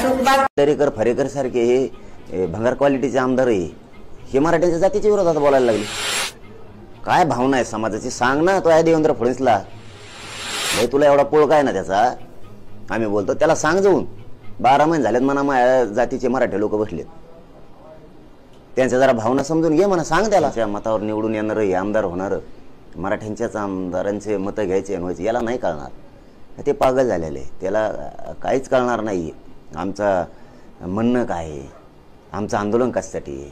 दरेकर फरेकर सारखे हे भंगार क्वालिटीचे आमदार हे मराठ्यांच्या जातीच्या विरोधात बोलायला लागले। काय भावना आहे समाजाची सांग ना। तो आहे देवेंद्र फडणवीसला, भाई तुला एवढा पोळ काय ना त्याचा, आम्ही बोलतो त्याला सांग जाऊन। 12 महिने झालेत म्हणा माझ्या जातीचे मराठी लोक बसलेत, त्यांच्या जरा भावना समजून घे म्हणा, सांग त्याला। त्या मतावर निवडून येणार हे आमदार होणार, मराठ्यांच्याच आमदारांचे मतं घ्यायचे व्हायचे याला नाही कळणार। ते पागल झालेले, त्याला काहीच कळणार नाही आमचा म्हणणं काय आहे, आमचं आंदोलन कशासाठी आहे।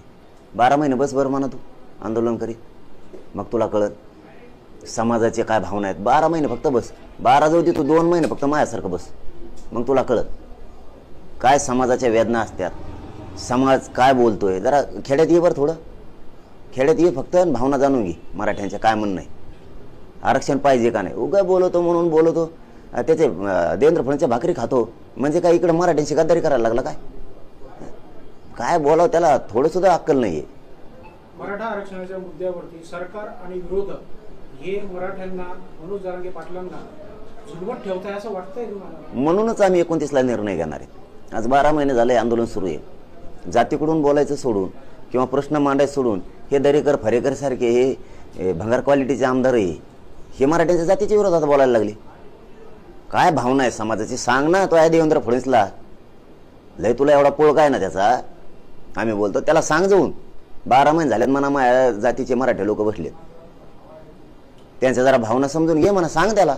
12 महिने बस बरं म्हणा तू आंदोलन करी, मग तुला कळत समाजाचे काय भावना आहेत। 12 महिने फक्त बस, 12 जाऊ दे तू 2 महिने फक्त माझ्यासारखं बस, मग तुला कळत काय समाजाच्या वेदना असतात, समाज काय बोलतोय। जरा खेड्यात ये बरं, थोडं खेड्यात ये फक्त, भावना जाणून घे मराठ्यांच्या काय म्हणणं आहे, आरक्षण पाहिजे का नाही। उगा बोलतो म्हणून बोलतो, त्याचे देवेंद्र फडणवीसच्या भाकरी खातो म्हणजे काय इकडे मराठ्यांची गद्दारी करायला लागला काय। काय बोलावं त्याला थोडं सुद्धा अक्कल नाहीये। मराठा आरक्षणाच्या मुद्द्यावरती सरकार आणि विरोधक हे मराठ्यांना मनोज जरांगे पाटलांना झुलवत ठेवताय असं वाटतंय तुम्हाला? म्हणूनच आम्ही 29ला निर्णय घेणार आहे। आज 12 महिने झाले आंदोलन सुरू आहे। जातीकडून बोलायचं सोडून किंवा प्रश्न मांडायचं सोडून हे दरेकर फरेकर सारखे हे भंगार क्वालिटीचे आमदार हे मराठ्यांच्या जातीच्या विरोधात बोलायला लागले। काय भावना आहे समाजाची सांग ना। तो आहे देवेंद्र फडणवीसला, लय तुला एवढा पोळ काय ना त्याचा, आम्ही बोलतो त्याला सांग जाऊन। 12 महिने झालेत म्हणा माझ्या जातीचे मराठी लोक बसलेत, त्यांच्या जरा भावना समजून घे म्हणा, सांग त्याला,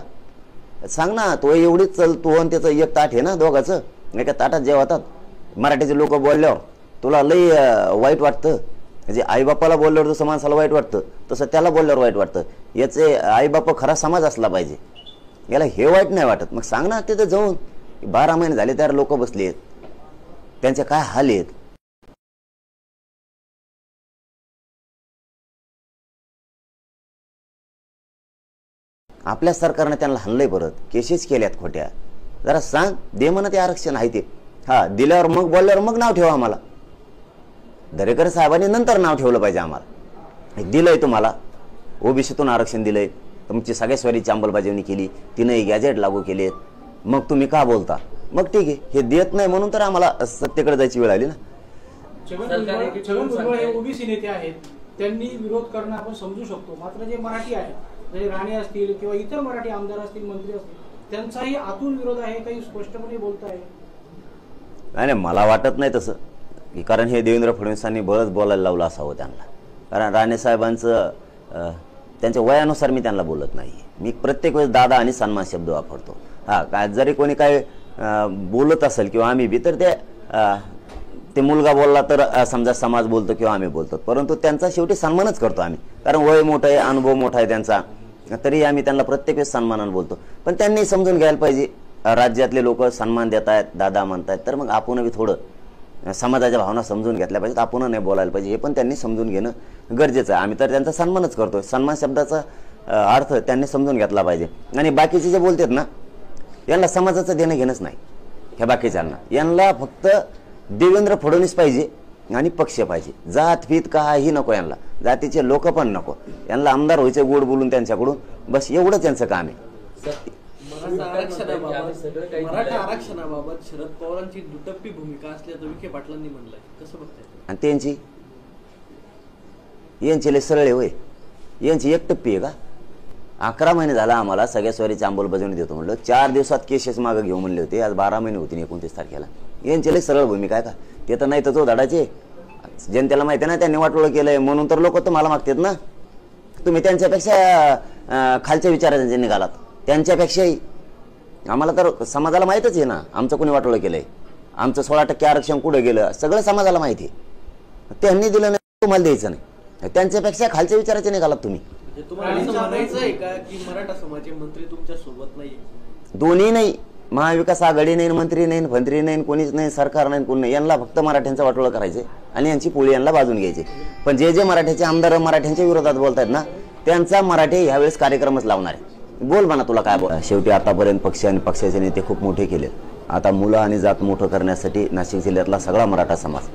सांग ना। तो एवढीच चलतो आणि त्याचं एक ताट आहे ना दोघाचं, एका ताटात जेवतात। मराठीचे लोक बोलल्यावर तुला लई वाईट वाटतं, म्हणजे आईबापाला बोलल्यावर जसं माणसाला वाईट वाटतं तसं त्याला बोलल्यावर वाईट वाटतं। याचे आईबाप खरा समाज असला पाहिजे, याला हे वाईट नाही वाटत। मग सांग ना तिथं जाऊन, 12 महिने झाले त्यावर लोक बसलेत, त्यांचे काय हाल आहेत। आपल्या सरकारने त्यांना हाणलंय, परत केसेस केल्यात खोट्या। जरा सांग दे म्हणा ते आरक्षण आहे ते, हा दिल्यावर मग बोलल्यावर मग नाव ठेवा आम्हाला। दरेकर साहेबांनी नंतर नाव ठेवलं पाहिजे आम्हाला। दिलंय तुम्हाला ओबीसीतून आरक्षण दिलंय, तुमची सगळ्यास्वारीची अंमलबजावणी केली, 3 गॅजेट लागू केलेत, मग तुम्ही का बोलता? मग ठीक आहे, हे देत नाही म्हणून तर आम्हाला सत्तेकडे जायची वेळ आली ना। छगन भुजबळ हे ओबीसी नेते आहेत, त्यांनी विरोध करणं आपण समजू शकतो, मात्र जे मराठी आहेत म्हणजे राणे असतील किंवा इतर मराठी आमदार असतील, मंत्री असतील, त्यांचाही आतून विरोध आहे, काही स्पष्टपणे बोलत आहे। नाही मला वाटत नाही तसं, कारण हे देवेंद्र फडणवीसांनी बळच बोलायला लावलं असावं त्यांना। कारण राणे साहेबांचं त्यांच्या वयानुसार मी त्यांना बोलत नाही, मी प्रत्येक वेळेस दादा आणि सन्मान शब्द वापरतो। हा काय जरी कोणी काय बोलत असेल किंवा आम्ही बी, तर ते मुलगा बोलला तर समजा समाज बोलतो किंवा आम्ही बोलतो, परंतु त्यांचा शेवटी सन्मानच करतो आम्ही, कारण वय मोठं आहे, अनुभव मोठा आहे त्यांचा, तरी आम्ही त्यांना प्रत्येक वेळेस सन्मानाने बोलतो। पण त्यांनी समजून घ्यायला पाहिजे, राज्यातले लोक सन्मान देत आहेत, दादा म्हणतायत, तर मग आपण बी थोडं समाजाच्या भावना समजून घेतल्या पाहिजेत, आपण नाही बोलायला पाहिजे, हे पण त्यांनी समजून घेणं गरजेचं आहे। आम्ही तर त्यांचा सन्मानच करतोय, सन्मान शब्दाचा अर्थ त्यांनी समजून घेतला पाहिजे। आणि बाकीचे जे बोलतात ना, यांना समाजाचं देणं घेणंच नाही, ह्या बाकीच्यांना यांना फक्त देवेंद्र फडणवीस पाहिजे आणि पक्ष पाहिजे, जात फीत काही नको यांना, जातीचे लोक पण नको, यांना आमदार व्हायचे गोड बोलून त्यांच्याकडून, बस एवढंच यांचं काम आहे। मराठा आरक्षणाबाबत शरद पवारांची दुटप्पी भूमिका असल्याचं विखे पाटलांनी म्हणलंय, कसं बघताय? आणि त्यांची यांचे लय सरळे होय, यांची एकटप्पी आहे का? 11 महिने झाला आम्हाला सगळ्या स्वारीची अंमलबजावणी देतो म्हणलं, 4 दिवसात केसेस मागं घेऊ म्हणले होते, आज 12 महिने होती 29 तारखेला। यांची लय सरळ भूमिका आहे का? ते तर नाही तर तो धडाचे जनतेला माहिती ना, त्यांनी वाटोळं केलंय म्हणून तर लोक तुम्हाला मागतात ना। तुम्ही त्यांच्यापेक्षा खालच्या विचारांचे निघालात, त्यांच्यापेक्षाही आम्हाला तर समाजाला माहीतच आहे ना आमचं कोणी वाटोळं केलंय, आमचं 16% आरक्षण कुठे गेलं सगळं समाजाला माहिती आहे। त्यांनी दिलं नाही, तुम्हाला द्यायचं नाही, त्यांच्यापेक्षा खालच्या विचाराचे निघालात तुम्ही। तुम्हाला असं म्हणायचं आहे का की मराठा समाजाचे मंत्री तुमच्या सोबत नाही? दोन्ही नाही, महाविकास आघाडी नाही, मंत्री नाही, मंत्री नाही, कोणीच नाही, सरकार नाही, कोणी नाही, यांना फक्त मराठ्यांचं वाटोळं करायचे आणि यांची पोळी यांना बाजून घ्यायची। पण जे जे मराठ्याचे आमदार मराठ्यांच्या विरोधात बोलतायत ना, त्यांचा मराठी ह्यावेळेस कार्यक्रमच लावणार आहे। बोल म्हणा तुला काय बोल। शेवटी आतापर्यंत पक्ष आणि पक्षाचे नेते खूप मोठे केले, आता मुलं आणि जात मोठं करण्यासाठी नाशिक जिल्ह्यातला सगळा मराठा समाज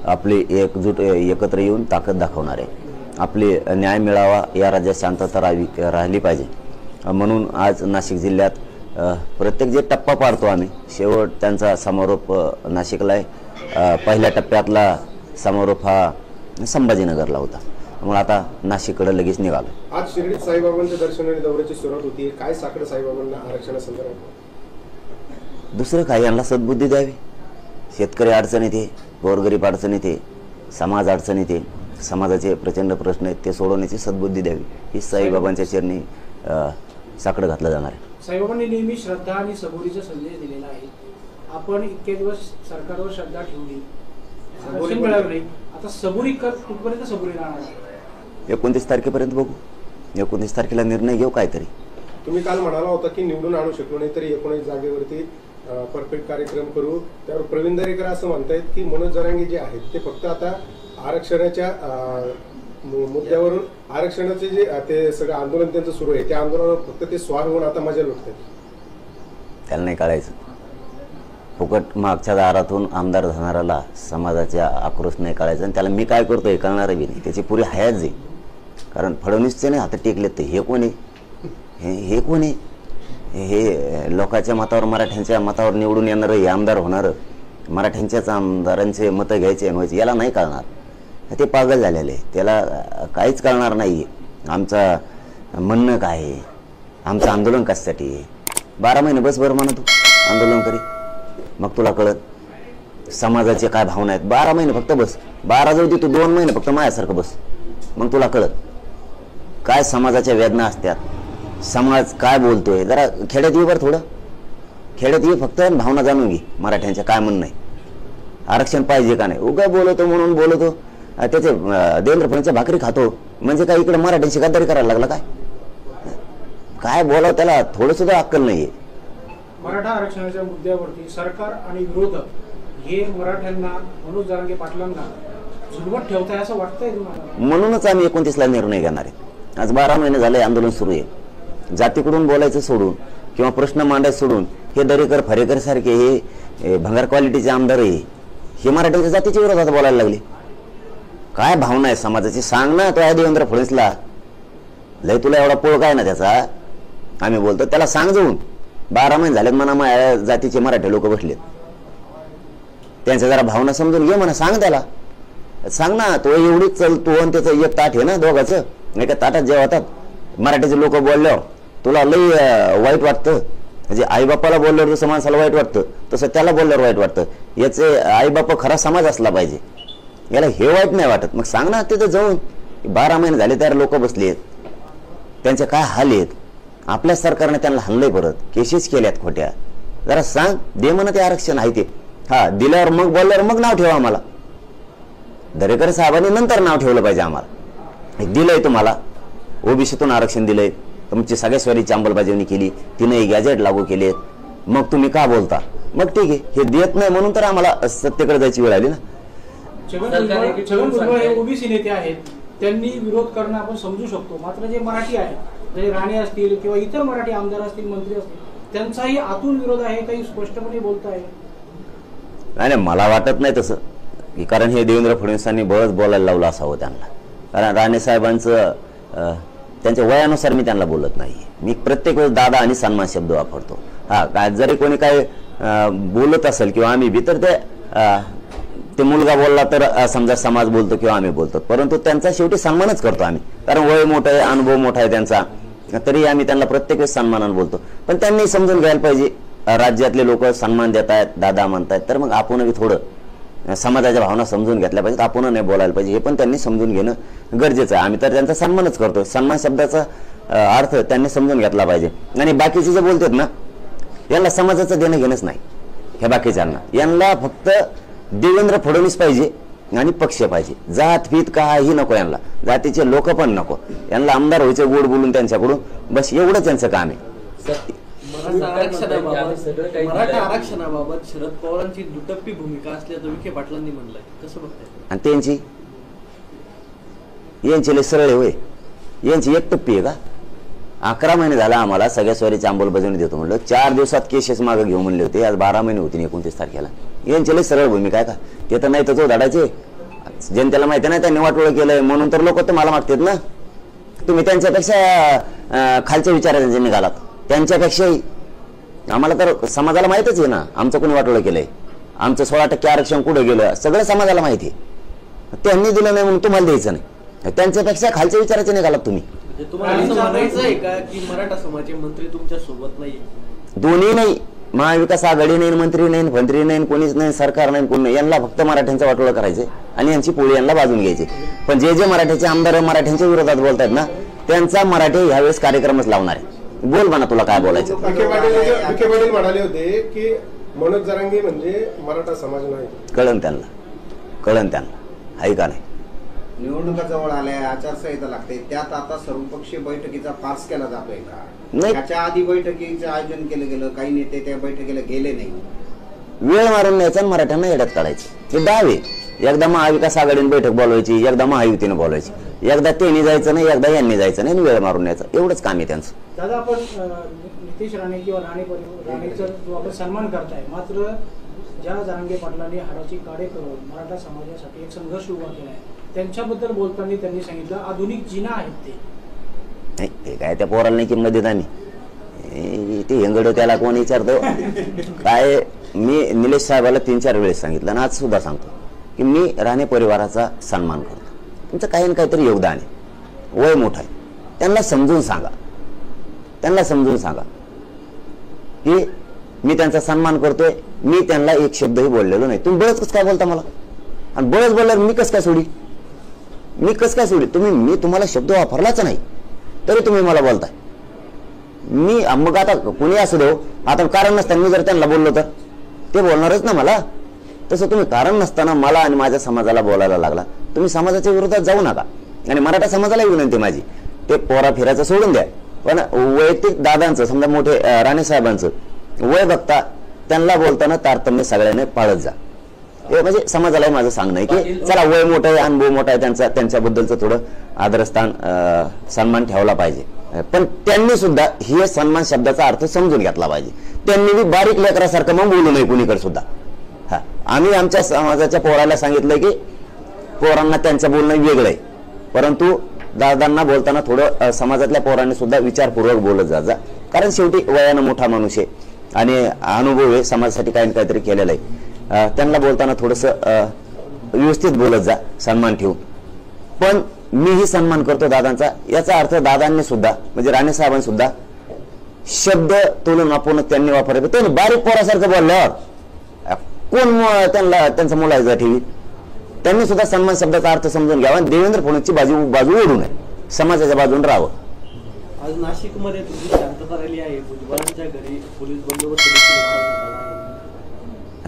आपली एकजूट एकत्र येऊन ताकद दाखवणार आहे। आपली न्याय मिळावा, या राज्यात शांतता राहिली पाहिजे, म्हणून आज नाशिक जिल्ह्यात प्रत्येक जे टप्पा पाडतो आम्ही शेवट त्यांचा समारोप नाशिकला आहे. पहिल्या टप्प्यातला समारोप हा संभाजीनगरला होता. त्यामुळे आता नाशिककडे लगेच निघालो. आज शिर्डीत साईबाबांच्या दर्शनाने दौऱ्याची सुरुवात होती. काय साकडं साईबाबांना आरक्षणासंदर्भात? दुसरं काय, यांना सद्बुद्धी द्यावी. शेतकरी अडचणीत आहे, गोरगरीब अडचणीत आहे, समाज अडचणीत आहे, समाजाचे प्रचंड प्रश्न आहेत, ते सोडवण्याची सद्बुद्धी द्यावी. ही साईबाबांच्या चरणी साकडं घातलं जाणार आहे. साईबाबांनी नेहमी श्रद्धा आणि सबुरीचा संदेश दिलेला आहे. आपण इतके दिवस सरकारवर श्रद्धा ठेवली, आरक्षण मिळालं नाही, आता सबुरी कुठपर्यंत सबुरी राहणार? 29 तारखेपर्यंत बघू. 29 तारखेला निर्णय घेऊ काहीतरी. तुम्ही काल म्हणाला होता की निवडून आणू शकलो नाही तरी 19 जागेवरती परफेक्ट कार्यक्रम करू. त्यावर प्रवीण दरेकर असं म्हणतायत की मनोज जरांगे जे आहेत ते फक्त आता आरक्षणाच्या मुद्द्यावरून आरक्षणाचे जे ते सगळं आंदोलन त्यांचं सुरू आहे त्या आंदोलनावर फक्त ते स्वार होऊन आता मजा लुटतात. त्याला नाही कळायचं. फुकट मागच्या दारातून आमदार जाणाऱ्याला समाजाच्या आक्रोश नाही कळायचं. आणि त्याला मी काय करतोय कळणार बी नाही. त्याची पुरी हयात जाईल. कारण फडणवीसचे नाही हातात टेकलेत ते. हे कोणी हे कोणी हे लोकांच्या मतावर मराठ्यांच्या मतावर निवडून येणारं हे आमदार होणारं मराठ्यांच्याच आमदारांचे मतं घ्यायचे आणि व्हायचे याला नाही कळणार. ते पागल झालेले. त्याला काहीच कळणार नाही. आमचं म्हणणं काय आहे, आमचं आंदोलन कशासाठी आहे. 12 महिने बस बरं म्हणा तू आंदोलन करी, मग तुला कळत समाजाचे काय भावना आहेत. 12 महिने फक्त बस. 12 जाऊ दे तू 2 महिने फक्त माझ्यासारखं बस, मग तुला कळत काय समाजाच्या वेदना असतात, समाज काय बोलतोय. जरा खेड्यात ये बरं, थोडं खेड्यात ये फक्त भावना जाणून घे. मराठ्यांच्या काय म्हणणं आहे, आरक्षण पाहिजे का नाही. उगा बोलतो म्हणून बोलतो. त्याचे देवेंद्र फडणवीसच्या भाकरी खातो म्हणजे काय इकडे मराठ्यांची गद्दारी करायला लागला काय? काय बोलावं त्याला थोडं सुद्धा अक्कल नाहीये. मराठा आरक्षणाच्या मुद्द्यावरती सरकार आणि विरोधक हे मराठ्यांना मनोज जरांगे पाटलांना झुलवत ठेवताय असं वाटतंय तुम्हाला? म्हणूनच आम्ही 29ला निर्णय घेणार आहे. आज 12 महिने झाले आंदोलन सुरू आहे. जातीकडून बोलायचं सोडून किंवा प्रश्न मांडायचं सोडून हे दरेकर फरेकर सारखे हे भंगार क्वालिटीचे आमदार आहे हे मराठ्यांच्या जातीच्या विरोधात बोलायला लागले. काय भावना आहे समाजाची सांग ना. तो आहे देवेंद्र फडणवीसला लय तुला एवढा पोळ काय ना त्याचा. आम्ही बोलतो त्याला सांग जाऊन 12 महिने झालेत म्हणा जातीचे मराठी लोक बसलेत. त्यांच्या जरा भावना समजून घे म्हणा. सांग त्याला, सांग ना. तो एवढीच चलतो आणि त्याचं एक ताट आहे ना दोघाचं. एका ताटात जेवतात. मराठीचे लोक बोलल्यावर तुला लई वाईट वाटतं. म्हणजे आईबापाला बोलल्यावर जसं माणसाला वाईट वाटतं तसं त्याला बोलल्यावर वाईट वाटतं. याचे आईबापा खरा समाज असला पाहिजे. याला हे वाईट नाही वाटत. मग सांग ना तिथं जाऊन. 12 महिने झाले त्याला लोक बसले आहेत. त्यांचे काय हाल आहेत. आपल्या सरकारने त्यांना हल्लय परत केसेस केल्यात खोट्या. जरा सांग दे म्हणा ते आरक्षण आहे ते. हा दिल्यावर मग बोलल्यावर मग नाव ठेवा आम्हाला. दरेकर साहेबांनी नंतर नाव ठेवलं पाहिजे आम्हाला. दिलंय तुम्हाला ओबीसीतून आरक्षण दिलंय, तुमची सगळ्या स्वारीची अंमलबजावणी केली, 3 गॅजेट लागू केलेत, मग तुम्ही का बोलता? मग ठीक आहे हे देत नाही म्हणून तर आम्हाला सत्तेकडे जायची वेळ आली ना. छगन भुजबळ हे ओबीसी नेते आहेत, त्यांनी विरोध करणं आपण समजू शकतो. मात्र जे मराठी आहेत, जे राणे असतील किंवा इतर मराठी आमदार असतील, मंत्री असतील, त्यांचाही आतून विरोध आहे, काही स्पष्टपणे बोलताय. नाही मला वाटत नाही तसं. कारण हे देवेंद्र फडणवीसांनी बरंच बोलायला लावलं असावं त्यांना. कारण राणे साहेबांचं त्यांच्या वयानुसार मी त्यांना बोलत नाही. मी प्रत्येक वेळेस दादा आणि सन्मान शब्द वापरतो. हा काय जरी कोणी काय बोलत असेल किंवा आम्ही भी तर ते मुलगा बोलला तर समजा समाज बोलतो किंवा आम्ही बोलतो, परंतु त्यांचा शेवटी सन्मानच करतो आम्ही. कारण वय मोठं आहे, अनुभव मोठा आहे त्यांचा, तरी आम्ही त्यांना प्रत्येक वेळेस सन्मानाने बोलतो. पण त्यांनी समजून घ्यायला पाहिजे राज्यातले लोक सन्मान देत आहेत, दादा म्हणतायत, तर मग आपणही थोडं समाजाच्या भावना समजून घेतल्या पाहिजेत. आपण नाही बोलायला पाहिजे हे पण त्यांनी समजून घेणं गरजेचं आहे. आम्ही तर त्यांचा सन्मानच करतो. सन्मान शब्दाचा अर्थ त्यांनी समजून घेतला पाहिजे. आणि बाकीचे जे बोलतात ना यांना समाजाचं देणं घेणंच नाही. हे बाकीच्यांना यांना फक्त देवेंद्र फडणवीस पाहिजे आणि पक्ष पाहिजे. जात फीत काही नको यांना, जातीचे लोक पण नको. यांना आमदार व्हायचे गोड बोलून त्यांच्याकडून, बस एवढंच त्यांचं काम आहे. मराठा आरक्षणाबाबत शरद पवारांची दुटप्पी भूमिका असल्याचं विखे पाटलांनी म्हणलंय, कसं बघताय? आणि त्यांची यांची लय सरळ होय. यांची एक टप्पी आहे का? 11 महिने झाला आम्हाला सगळ्या स्वारीची अंमलबजावणी देतो म्हणलं. 4 दिवसात केसेस मागे घेऊ म्हणले होते. आज 12 महिने होती 29 तारखेला. यांची लय सरळ भूमिका आहे का? ते तर नाही तर जो धाडायचे जनतेला माहिती नाही त्यांनी वाटोळं केलंय म्हणून तर लोक तर मला मागतात ना. तुम्ही त्यांच्यापेक्षा खालच्या विचारांचे निघालात. त्यांच्यापेक्षाही आम्हाला तर समाजाला माहितच आहे ना आमचं कोणी वाटोळं केलंय, आमचं 16% आरक्षण कुठं गेलं सगळं समाजाला माहिती आहे. त्यांनी दिलं नाही म्हणून तुम्हाला द्यायचं नाही. त्यांच्यापेक्षा खालच्या विचाराचे नाही घालत तुम्ही. म्हणजे तुम्हाला असं म्हणायचं आहे का की मराठा समाजाचे मंत्री तुमच्या सोबत नाही? दोन्ही नाही, महाविकास आघाडी नाही, मंत्री नाही, मंत्री नाही, कोणीच नाही, सरकार नाही, कोणी नाही. यांना फक्त मराठ्यांचं वाटोळं करायचे आणि यांची पोळी यांना बाजून घ्यायची. पण जे जे मराठ्याचे आमदार मराठ्यांच्या विरोधात बोलतायत ना त्यांचा मराठी ह्यावेळेस कार्यक्रमच लावणार आहे. बोल म्हणा तुला काय बोलायचं. विखे पाटील म्हणाले होते की मनोज जरांगे म्हणजे मराठा समाज नाही. कळण त्यांना आहे का नाही. निवडणुका जवळ आल्या, आचारसंहिता लागते, त्यात आता सर्वपक्षीय बैठकीचा फार्स केला जातोय का? नाही. त्याच्या आधी बैठकीचं आयोजन केलं गेलं, काही नेते त्या बैठकीला गेले नाही. वेळ मारून न्यायचा आणि मराठ्यांना येड्यात काढायची. हे डाव आहे. एकदा महाविकास आघाडीने बैठक बोलवायची, एकदा महायुतीने बोलवायची, एकदा त्यांनी जायचं नाही, एकदा यांनी जायचं नाही, वेळ मारून न्यायचं. एवढंच काम आहे त्यांचं. दादा आपण नितेश राणे किंवा राणेचा जो आपण सन्मान करताय, मात्र ज्या जरांगे पाटलांनी हाडाची काढे करून मराठा समाजासाठी एक संघर्ष उभा केला आहे त्यांच्याबद्दल बोलताना त्यांनी सांगितलं आधुनिक जिना आहेत ते. नाही ते काय त्या पोराला नाही किंमत देत आम्ही. ते हेंगडो त्याला कोण विचारतो काय. मी निलेश साहेबाला 3-4 वेळेस सांगितलं आणि आज सुद्धा सांगतो की मी राणे परिवाराचा सन्मान करतो. तुमचं काही ना काहीतरी योगदान आहे, वय मोठं आहे. त्यांना समजून सांगा की मी त्यांचा सन्मान करतोय. मी त्यांना एक शब्दही बोललेलो नाही. तुम्ही बळच कसं काय बोलता मला, आणि बळच बोलल्यावर मी कसं काय सोडी. मी तुम्हाला शब्द वापरलाच नाही तरी तुम्ही मला बोलताय. मी मग आता कोणी असू देऊ, आता कारण नसताना मी जर त्यांना बोललो तर ते बोलणारच ना मला. तसं तुम्ही कारण नसताना मला आणि माझ्या समाजाला बोलायला लागला. तुम्ही समाजाच्या विरोधात जाऊ नका. आणि मराठा समाजाला विनंती माझी, ते पोरा फिरायचं सोडून द्या, पण वैयक्तिक दादांचं समजा मोठे राणे साहेबांचं वय बघता त्यांना बोलताना तारतम्य सगळ्यांनी पाळत जा. हे म्हणजे समाजाला माझं सांगणं आहे की चला वय मोठं आहे, अनुभव मोठा आहे त्यांचा, त्यांच्याबद्दलचं थोडं आदरस्थान सन्मान ठेवला पाहिजे. पण त्यांनी सुद्धा हे सन्मान शब्दाचा अर्थ समजून घेतला पाहिजे. त्यांनी बी बारीक लेकरासारखं मग बोलू नये कुणीकडे सुद्धा. हा, आम्ही आमच्या समाजाच्या पोराला सांगितलंय की पोरांना त्यांचं बोलणं वेगळं आहे, परंतु दादांना बोलताना थोडं समाजातल्या पोरांनी सुद्धा विचारपूर्वक बोलत जा. कारण शेवटी वयानं मोठा माणूस आहे आणि अनुभव आहे, समाजासाठी काही ना काहीतरी केलेलं आहे. त्यांना बोलताना थोडंसं व्यवस्थित बोलत जा, सन्मान ठेवून. पण मीही सन्मान करतो दादांचा, याचा अर्थ दादांनी सुद्धा म्हणजे राणे साहेबांनी सुद्धा शब्द तोलून आपण त्यांनी वापरले. त्यांनी बारीक पोरासारखं बोलल्यावर कोण त्यांचा मुलाचा ठेवी. त्यांनी सुद्धा सन्मान शब्दाचा अर्थ समजून घ्यावा आणि देवेंद्र फडणवीसची बाजू ओढू नये, समाजाच्या बाजून राहावं. आज नाशिकमध्ये तुमची शांतता राहिली आहे, भुजबळांच्या घरी पोलीस बंदोबस्त देखील वाढवण्यात आला आहे.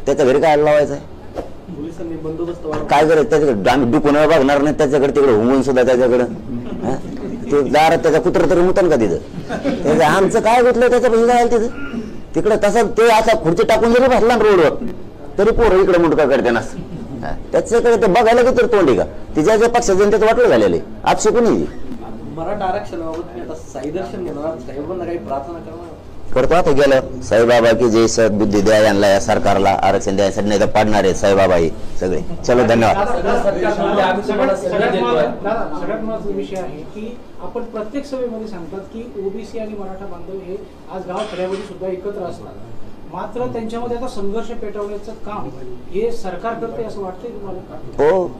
त्याच्या घरी काय लावायचं आहे, पोलिसांनी बंदोबस्त काय करायचं त्याच्याकडे. आम्ही डुकून बघणार नाही त्याच्याकडे, तिकडे हुंगून सुद्धा त्याच्याकडे ते दारात त्याचा कुत्र तरी मुतन का तिथं. आमचं काय घेतलं त्याच्यापाशी जायला तिथं तिकडे. तसं ते असा खुर्ची टाकून जरी बसला रोडवर तरी पोरं इकडे मुंडका करते ना. त्याच्याकडे ते बघायला की तर तोंडी का तिच्या ज्या पक्षात जनतेचं वाटलं झालेलं आहे. आप शिकून मराठा आरक्षणाबाबत मी आता साईदर्शन घेणार, साहेबांना काही प्रार्थना करणार करतो. आता गेलं साईबाबा की जे सद्बुद्धी द्या यांना, या सरकारला आरक्षण द्यायसाठी, नाही तर पाडणार आहे साईबाबा हे सगळे. चलो धन्यवाद. सगळ्यात महत्वाचा विषय आहे की आपण प्रत्येक सभेमध्ये सांगतात की ओबीसी आणि मराठा बांधव हे आज गाव खेड्यामध्ये सुद्धा एकत्र असतात, मात्र त्यांच्यामध्ये आता संघर्ष पेटवण्याचं काम हे सरकार करते असं वाटतंय तुम्हाला? हो,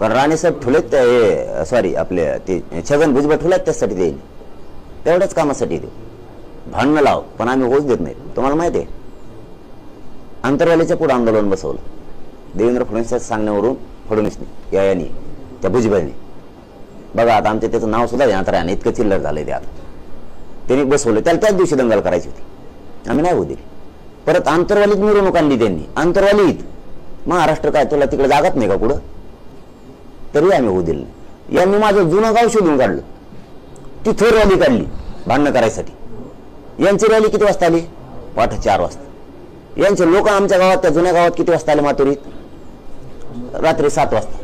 राणेसाहेब ठुलेत, सॉरी आपले ते छगन भुजबळ ठुलेत त्यासाठी देईल, तेवढ्याच कामासाठी देऊ. भांडणं लाव पण आम्ही होच देत नाही. तुम्हाला माहिती आहे आंतरवालीच्या पुढे आंदोलन बसवलं देवेंद्र फडणवीसच्या सांगण्यावरून, फडणवीसने यांनी त्या भुजबळने. बघा आता आमच्या त्याचं नाव सुद्धा ध्यानात राहणं इतकं चिल्लर झालंय. ते आता त्यांनी बसवलं, त्याला त्याच दिवशी दंगल करायची होती, आम्ही नाही होऊ दिली. परत आंतरवालीत मिरवणूक आणली त्यांनी, आंतरवालीत. महाराष्ट्र काय तुला तिकडे जागत नाही का पुढं, तरी आम्ही होऊ दिलं नाही. यांनी माझं जुनं गाव शोधून काढलं, ती थोर रॅली काढली भांडणं करायसाठी. यांची रॅली किती वाजता आली, 4 वाजता. यांचे लोक आमच्या गावात, त्या जुन्या गावात किती वाजता आले, माथुरीत रात्री 7 वाजता.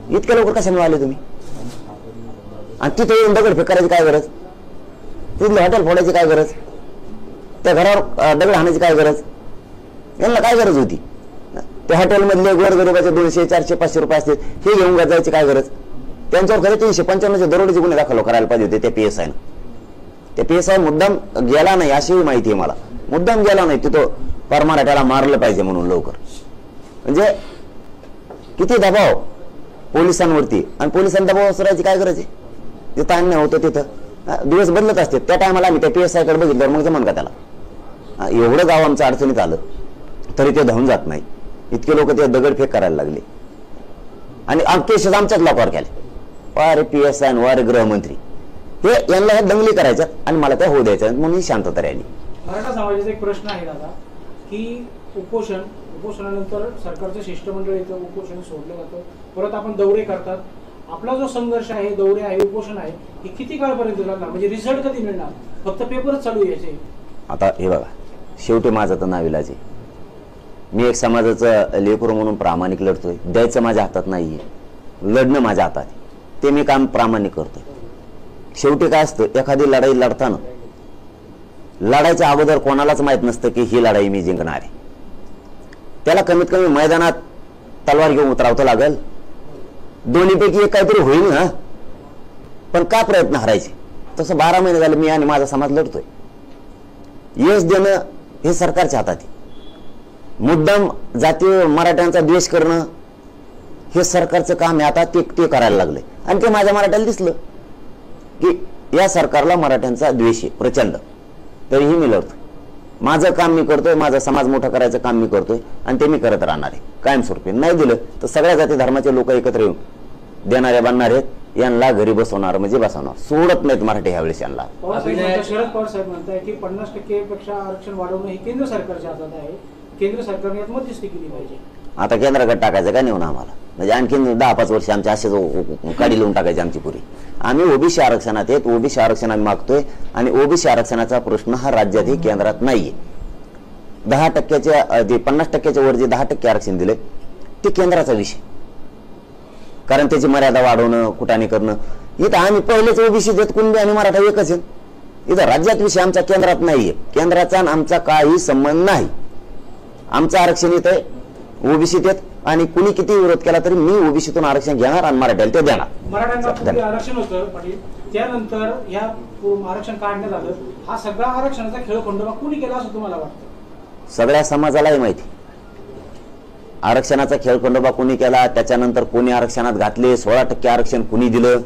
इतक्या लवकर कशाने आले तुम्ही? आणि तिथे येऊन दगडफेक करायची काय गरज, तिथले हॉटेल फोडायची काय गरज, त्या घरावर दगड हाणायची काय गरज, यांना काय गरज होती? त्या हॉटेलमधले गोरगरिबाचे 200, 400, 500 रुपये असते, हे घेऊन जायची काय गरज? त्यांच्यावर खरं 355चे दरोडेचे गुन्हे दाखल करायला पाहिजे होते त्या PSI. ते PSI मुद्दाम गेला नाही अशी माहिती आहे मला, मुद्दाम गेला नाही तिथं पर मराठ्याला मारलं पाहिजे म्हणून लवकर. म्हणजे किती दबाव पोलिसांवरती, आणि पोलिसांना दबाव असरायची काय गरज आहे? जिथं अन्याय होतं तिथं दिवस बदलत असते. त्या टायमाला आम्ही त्या PSI कडे बघितलं मग जमन का त्याला? एवढं गाव आमचं अडचणीत आलं तरी ते धावून जात नाही. इतके लोक ते दगडफेक करायला लागले आणि केसेस आमच्याच लोकांवर केले. वारे PSI आणि वारे गृहमंत्री, हे यांना दंगली करायच्या आणि मला त्या होऊ द्यायच्या म्हणून शांतता राहिली. मराठा समाजाचा एक प्रश्न आहे दादा की उपोषणानंतर सरकारचं शिष्टमंडळ येतं, उपोषण सोडलं जातं, परत आपण दौरे करतात. आपला जो संघर्ष आहे, दौरे आहे, उपोषण आहे, हे किती काळपर्यंत जाणार? म्हणजे रिझल्ट कधी मिळणार? फक्त पेपरच चालू यायचे. आता हे बघा, शेवटी माझं तर नाविलाज आहे. मी एक समाजाचं लेकरू म्हणून प्रामाणिक लढतोय. द्यायचं माझ्या हातात नाहीये, लढणं माझ्या हातात आहे. ते मी काम प्रामाणिक करतोय. शेवटी काय असतं, एखादी लढाई लढताना लढायच्या अगोदर कोणालाच माहित नसतं की ही लढाई मी जिंकणार आहे. त्याला कमीत कमी मैदानात तलवार घेऊन उतरावतं लागेल. दोन्हीपैकी एक काहीतरी होईल ना, पण का प्रयत्न हरायचे? तसं 12 महिने झाले मी आणि माझा समाज लढतोय. यश देणं हे सरकारच्या हातात आहे. मुद्दाम जातीय मराठ्यांचा द्वेष करणं हे सरकारचं काम आहे. आता ते करायला लागले आणि ते माझ्या मराठ्याला दिसलं की या सरकारला मराठ्यांचा द्वेष आहे प्रचंड. तरीही मी लढतो. माझं काम मी करतोय, माझा समाज मोठा करायचं काम मी करतोय आणि ते मी करत राहणार आहे कायमस्वरूपी. नाही दिलं तर सगळ्या जाती धर्माचे लोक एकत्र येऊन देणारे बनणार आहेत. यांना घरी बसवणार म्हणजे बसवणार, सोडत नाहीत मराठी ह्यावेळेस यांना. शरद पवार साहेब म्हणताय की 50% पेक्षा आरक्षण वाढवणं हे केंद्र सरकारच्या हातात आहे, केंद्र सरकारने यात मध्यस्थी केली पाहिजे. आता केंद्राकडे टाकायचं का नेऊन आम्हाला? म्हणजे आणखीन 10-5 वर्ष आमचे असेच काढी लावून टाकायची आमची पुरी. आम्ही ओबीसी आरक्षणात आहेत, ओबीसी आरक्षण आम्ही मागतोय आणि ओबीसी आरक्षणाचा प्रश्न हा राज्यातही केंद्रात नाहीये. 10% ते 50%च्या वर जे 10% आरक्षण दिले ते केंद्राचा विषय, कारण त्याची मर्यादा वाढवणं, कुटाने करणं. इथं आम्ही पहिलेच ओबीसी देत, कुणबी आणि मराठा एकच आहे. इथं राज्यात विषय आमचा केंद्रात नाहीये. केंद्राचा आमचा काही संबंध नाही. आमचं आरक्षण इथे ओबीसी देत आणि कुणी किती विरोध केला तरी मी ओबीसीतून आरक्षण घेणार आणि मराठ्याला ते देणार. मराठ्यांना आरक्षण होतं पाटील, त्यानंतर या आरक्षण काढण्यात आलं. हा सगळा आरक्षणाचा खेळखंडोबा कुणी केला असं तुम्हाला वाटतं? सगळ्या समाजालाही माहिती आरक्षणाचा खेळखंडोबा कुणी केला. त्याच्यानंतर कोणी आरक्षणात घातले, 16% आरक्षण कुणी दिलं,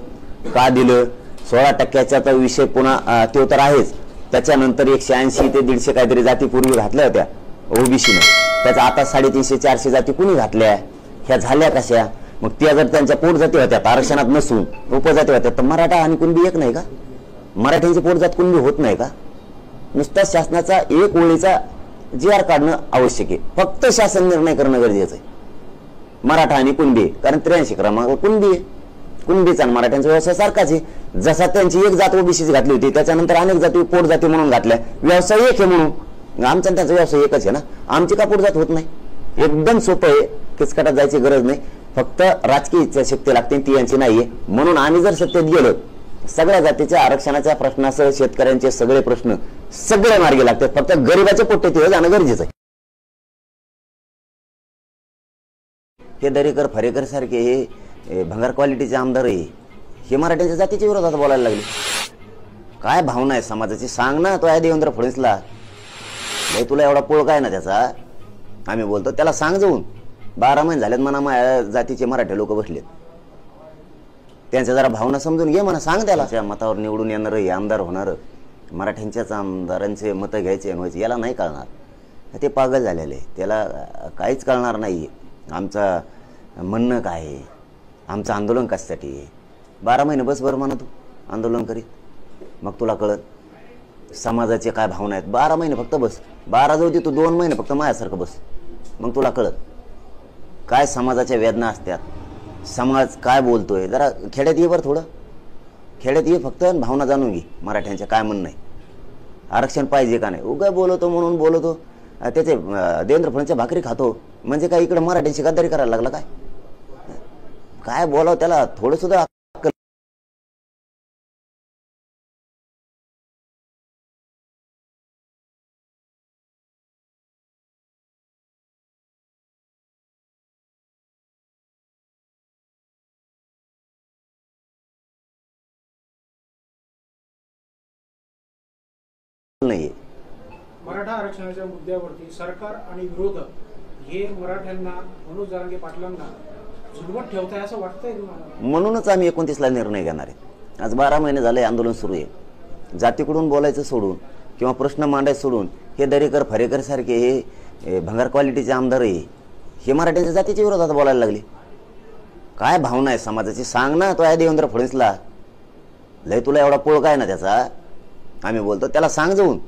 का दिलं, 16%चा तर विषय पुन्हा तो तर आहेच. त्याच्यानंतर 180 ते 150 काहीतरी जाती पूर्वी घातल्या होत्या ओबीसीने. त्याचा आता 350-400 जाती कुणी घातल्या, ह्या झाल्या कशा? मग त्या जर त्यांच्या पोट जाती होत्या आरक्षणात नसून उपजाती होत्या तर मराठा आणि कुणबी एक नाही का? मराठ्यांची पोटजात कुणबी होत नाही का? नुसता शासनाचा एक ओळीचा GR काढणं आवश्यक आहे. फक्त शासन निर्णय करणं गरजेचं आहे. मराठा आणि कुणबी, कारण 83 क्रमांक कुणबी आहे. कुणबीचा आणि मराठ्यांचा व्यवसाय सारखाच आहे. जसा त्यांची एक जात ओबीसीची घातली होती, त्याच्यानंतर अनेक जाती पोट जाती म्हणून घातल्या. व्यवसाय एक आहे म्हणून आमचा त्यांचा व्यवसाय एकच आहे ना. आमची का पोट जात होत नाही? एकदम सोपं आहे. किचकटात जायची गरज नाही. फक्त राजकीय इच्छाशक्ती लागते, ती यांची नाहीये. म्हणून आम्ही जर सत्तेत गेलो, सगळ्या जातीच्या आरक्षणाच्या प्रश्नासह शेतकऱ्यांचे सगळे प्रश्न सगळे मार्गी लागतात. फक्त गरिबाचे पोटे तिथे जाणं गरजेचं आहे. हे दरेकर फरेकर सारखे हे भंगार क्वालिटीचे आमदार आहे, हे मराठ्यांच्या जातीच्या विरोधात बोलायला लागले. काय भावना आहे समाजाची सांग ना. तो आहे देवेंद्र फडणवीसला, भाई तुला एवढा पोळ काय ना त्याचा? आम्ही बोलतो त्याला सांग जाऊन. 12 महिने झालेत म्हणा माझ्या जातीचे मराठी लोक बसलेत, त्यांच्या जरा भावना समजून घे म्हणा. सांग त्याला त्या मतावर निवडून येणार हे आमदार होणार, मराठ्यांच्याच आमदारांचे मतं घ्यायचे व्हायचे, याला नाही कळणार. ते पागल झालेले, त्याला काहीच कळणार नाही. आमचं म्हणणं काय आहे, आमचं आंदोलन कशासाठी आहे. 12 महिने बस बरं म्हणा तू आंदोलन करीत, मग तुला कळत समाजाचे काय भावना आहेत. 12 महिने फक्त बस. 12 जाऊ दे, तू 2 महिने फक्त माझ्यासारखं बस, मग तुला कळत काय समाजाच्या वेदना असतात, समाज काय बोलतोय. जरा खेड्यात ये बरं, थोडं खेड्यात ये फक्त, भावना जाणून घे मराठ्यांच्या काय म्हणणं आहे. आरक्षण पाहिजे का नाही. उगा बोलतो म्हणून बोलतो, त्याचे देवेंद्र फडणवीसच्या भाकरी खातो म्हणजे काय इकडे मराठ्यांची गद्दारी करायला लागला काय? काय बोलावं त्याला थोडं सुद्धा नाहीये. मराठा आरक्षणाच्या मुद्द्यावरती सरकार आणि विरोधक हे मराठ्यांना, मनोज जरांगे पाटलांना झुलवत ठेवताय असं वाटतंय तुम्हाला? म्हणूनच आम्ही 29ला निर्णय घेणार आहे. आज 12 महिने झाले आंदोलन सुरू आहे. जातीकडून बोलायचं सोडून किंवा प्रश्न मांडायचं सोडून हे दरेकर फरेकर सारखे हे भंगार क्वालिटीचे आमदार आहे, हे मराठ्यांच्या जातीच्या विरोधात बोलायला लागले. काय भावना आहे समाजाची सांग ना. तो आहे देवेंद्र फडणवीसला, लय तुला एवढा पोळ काय ना त्याचा. आम्ही बोलतो त्याला सांग जाऊन.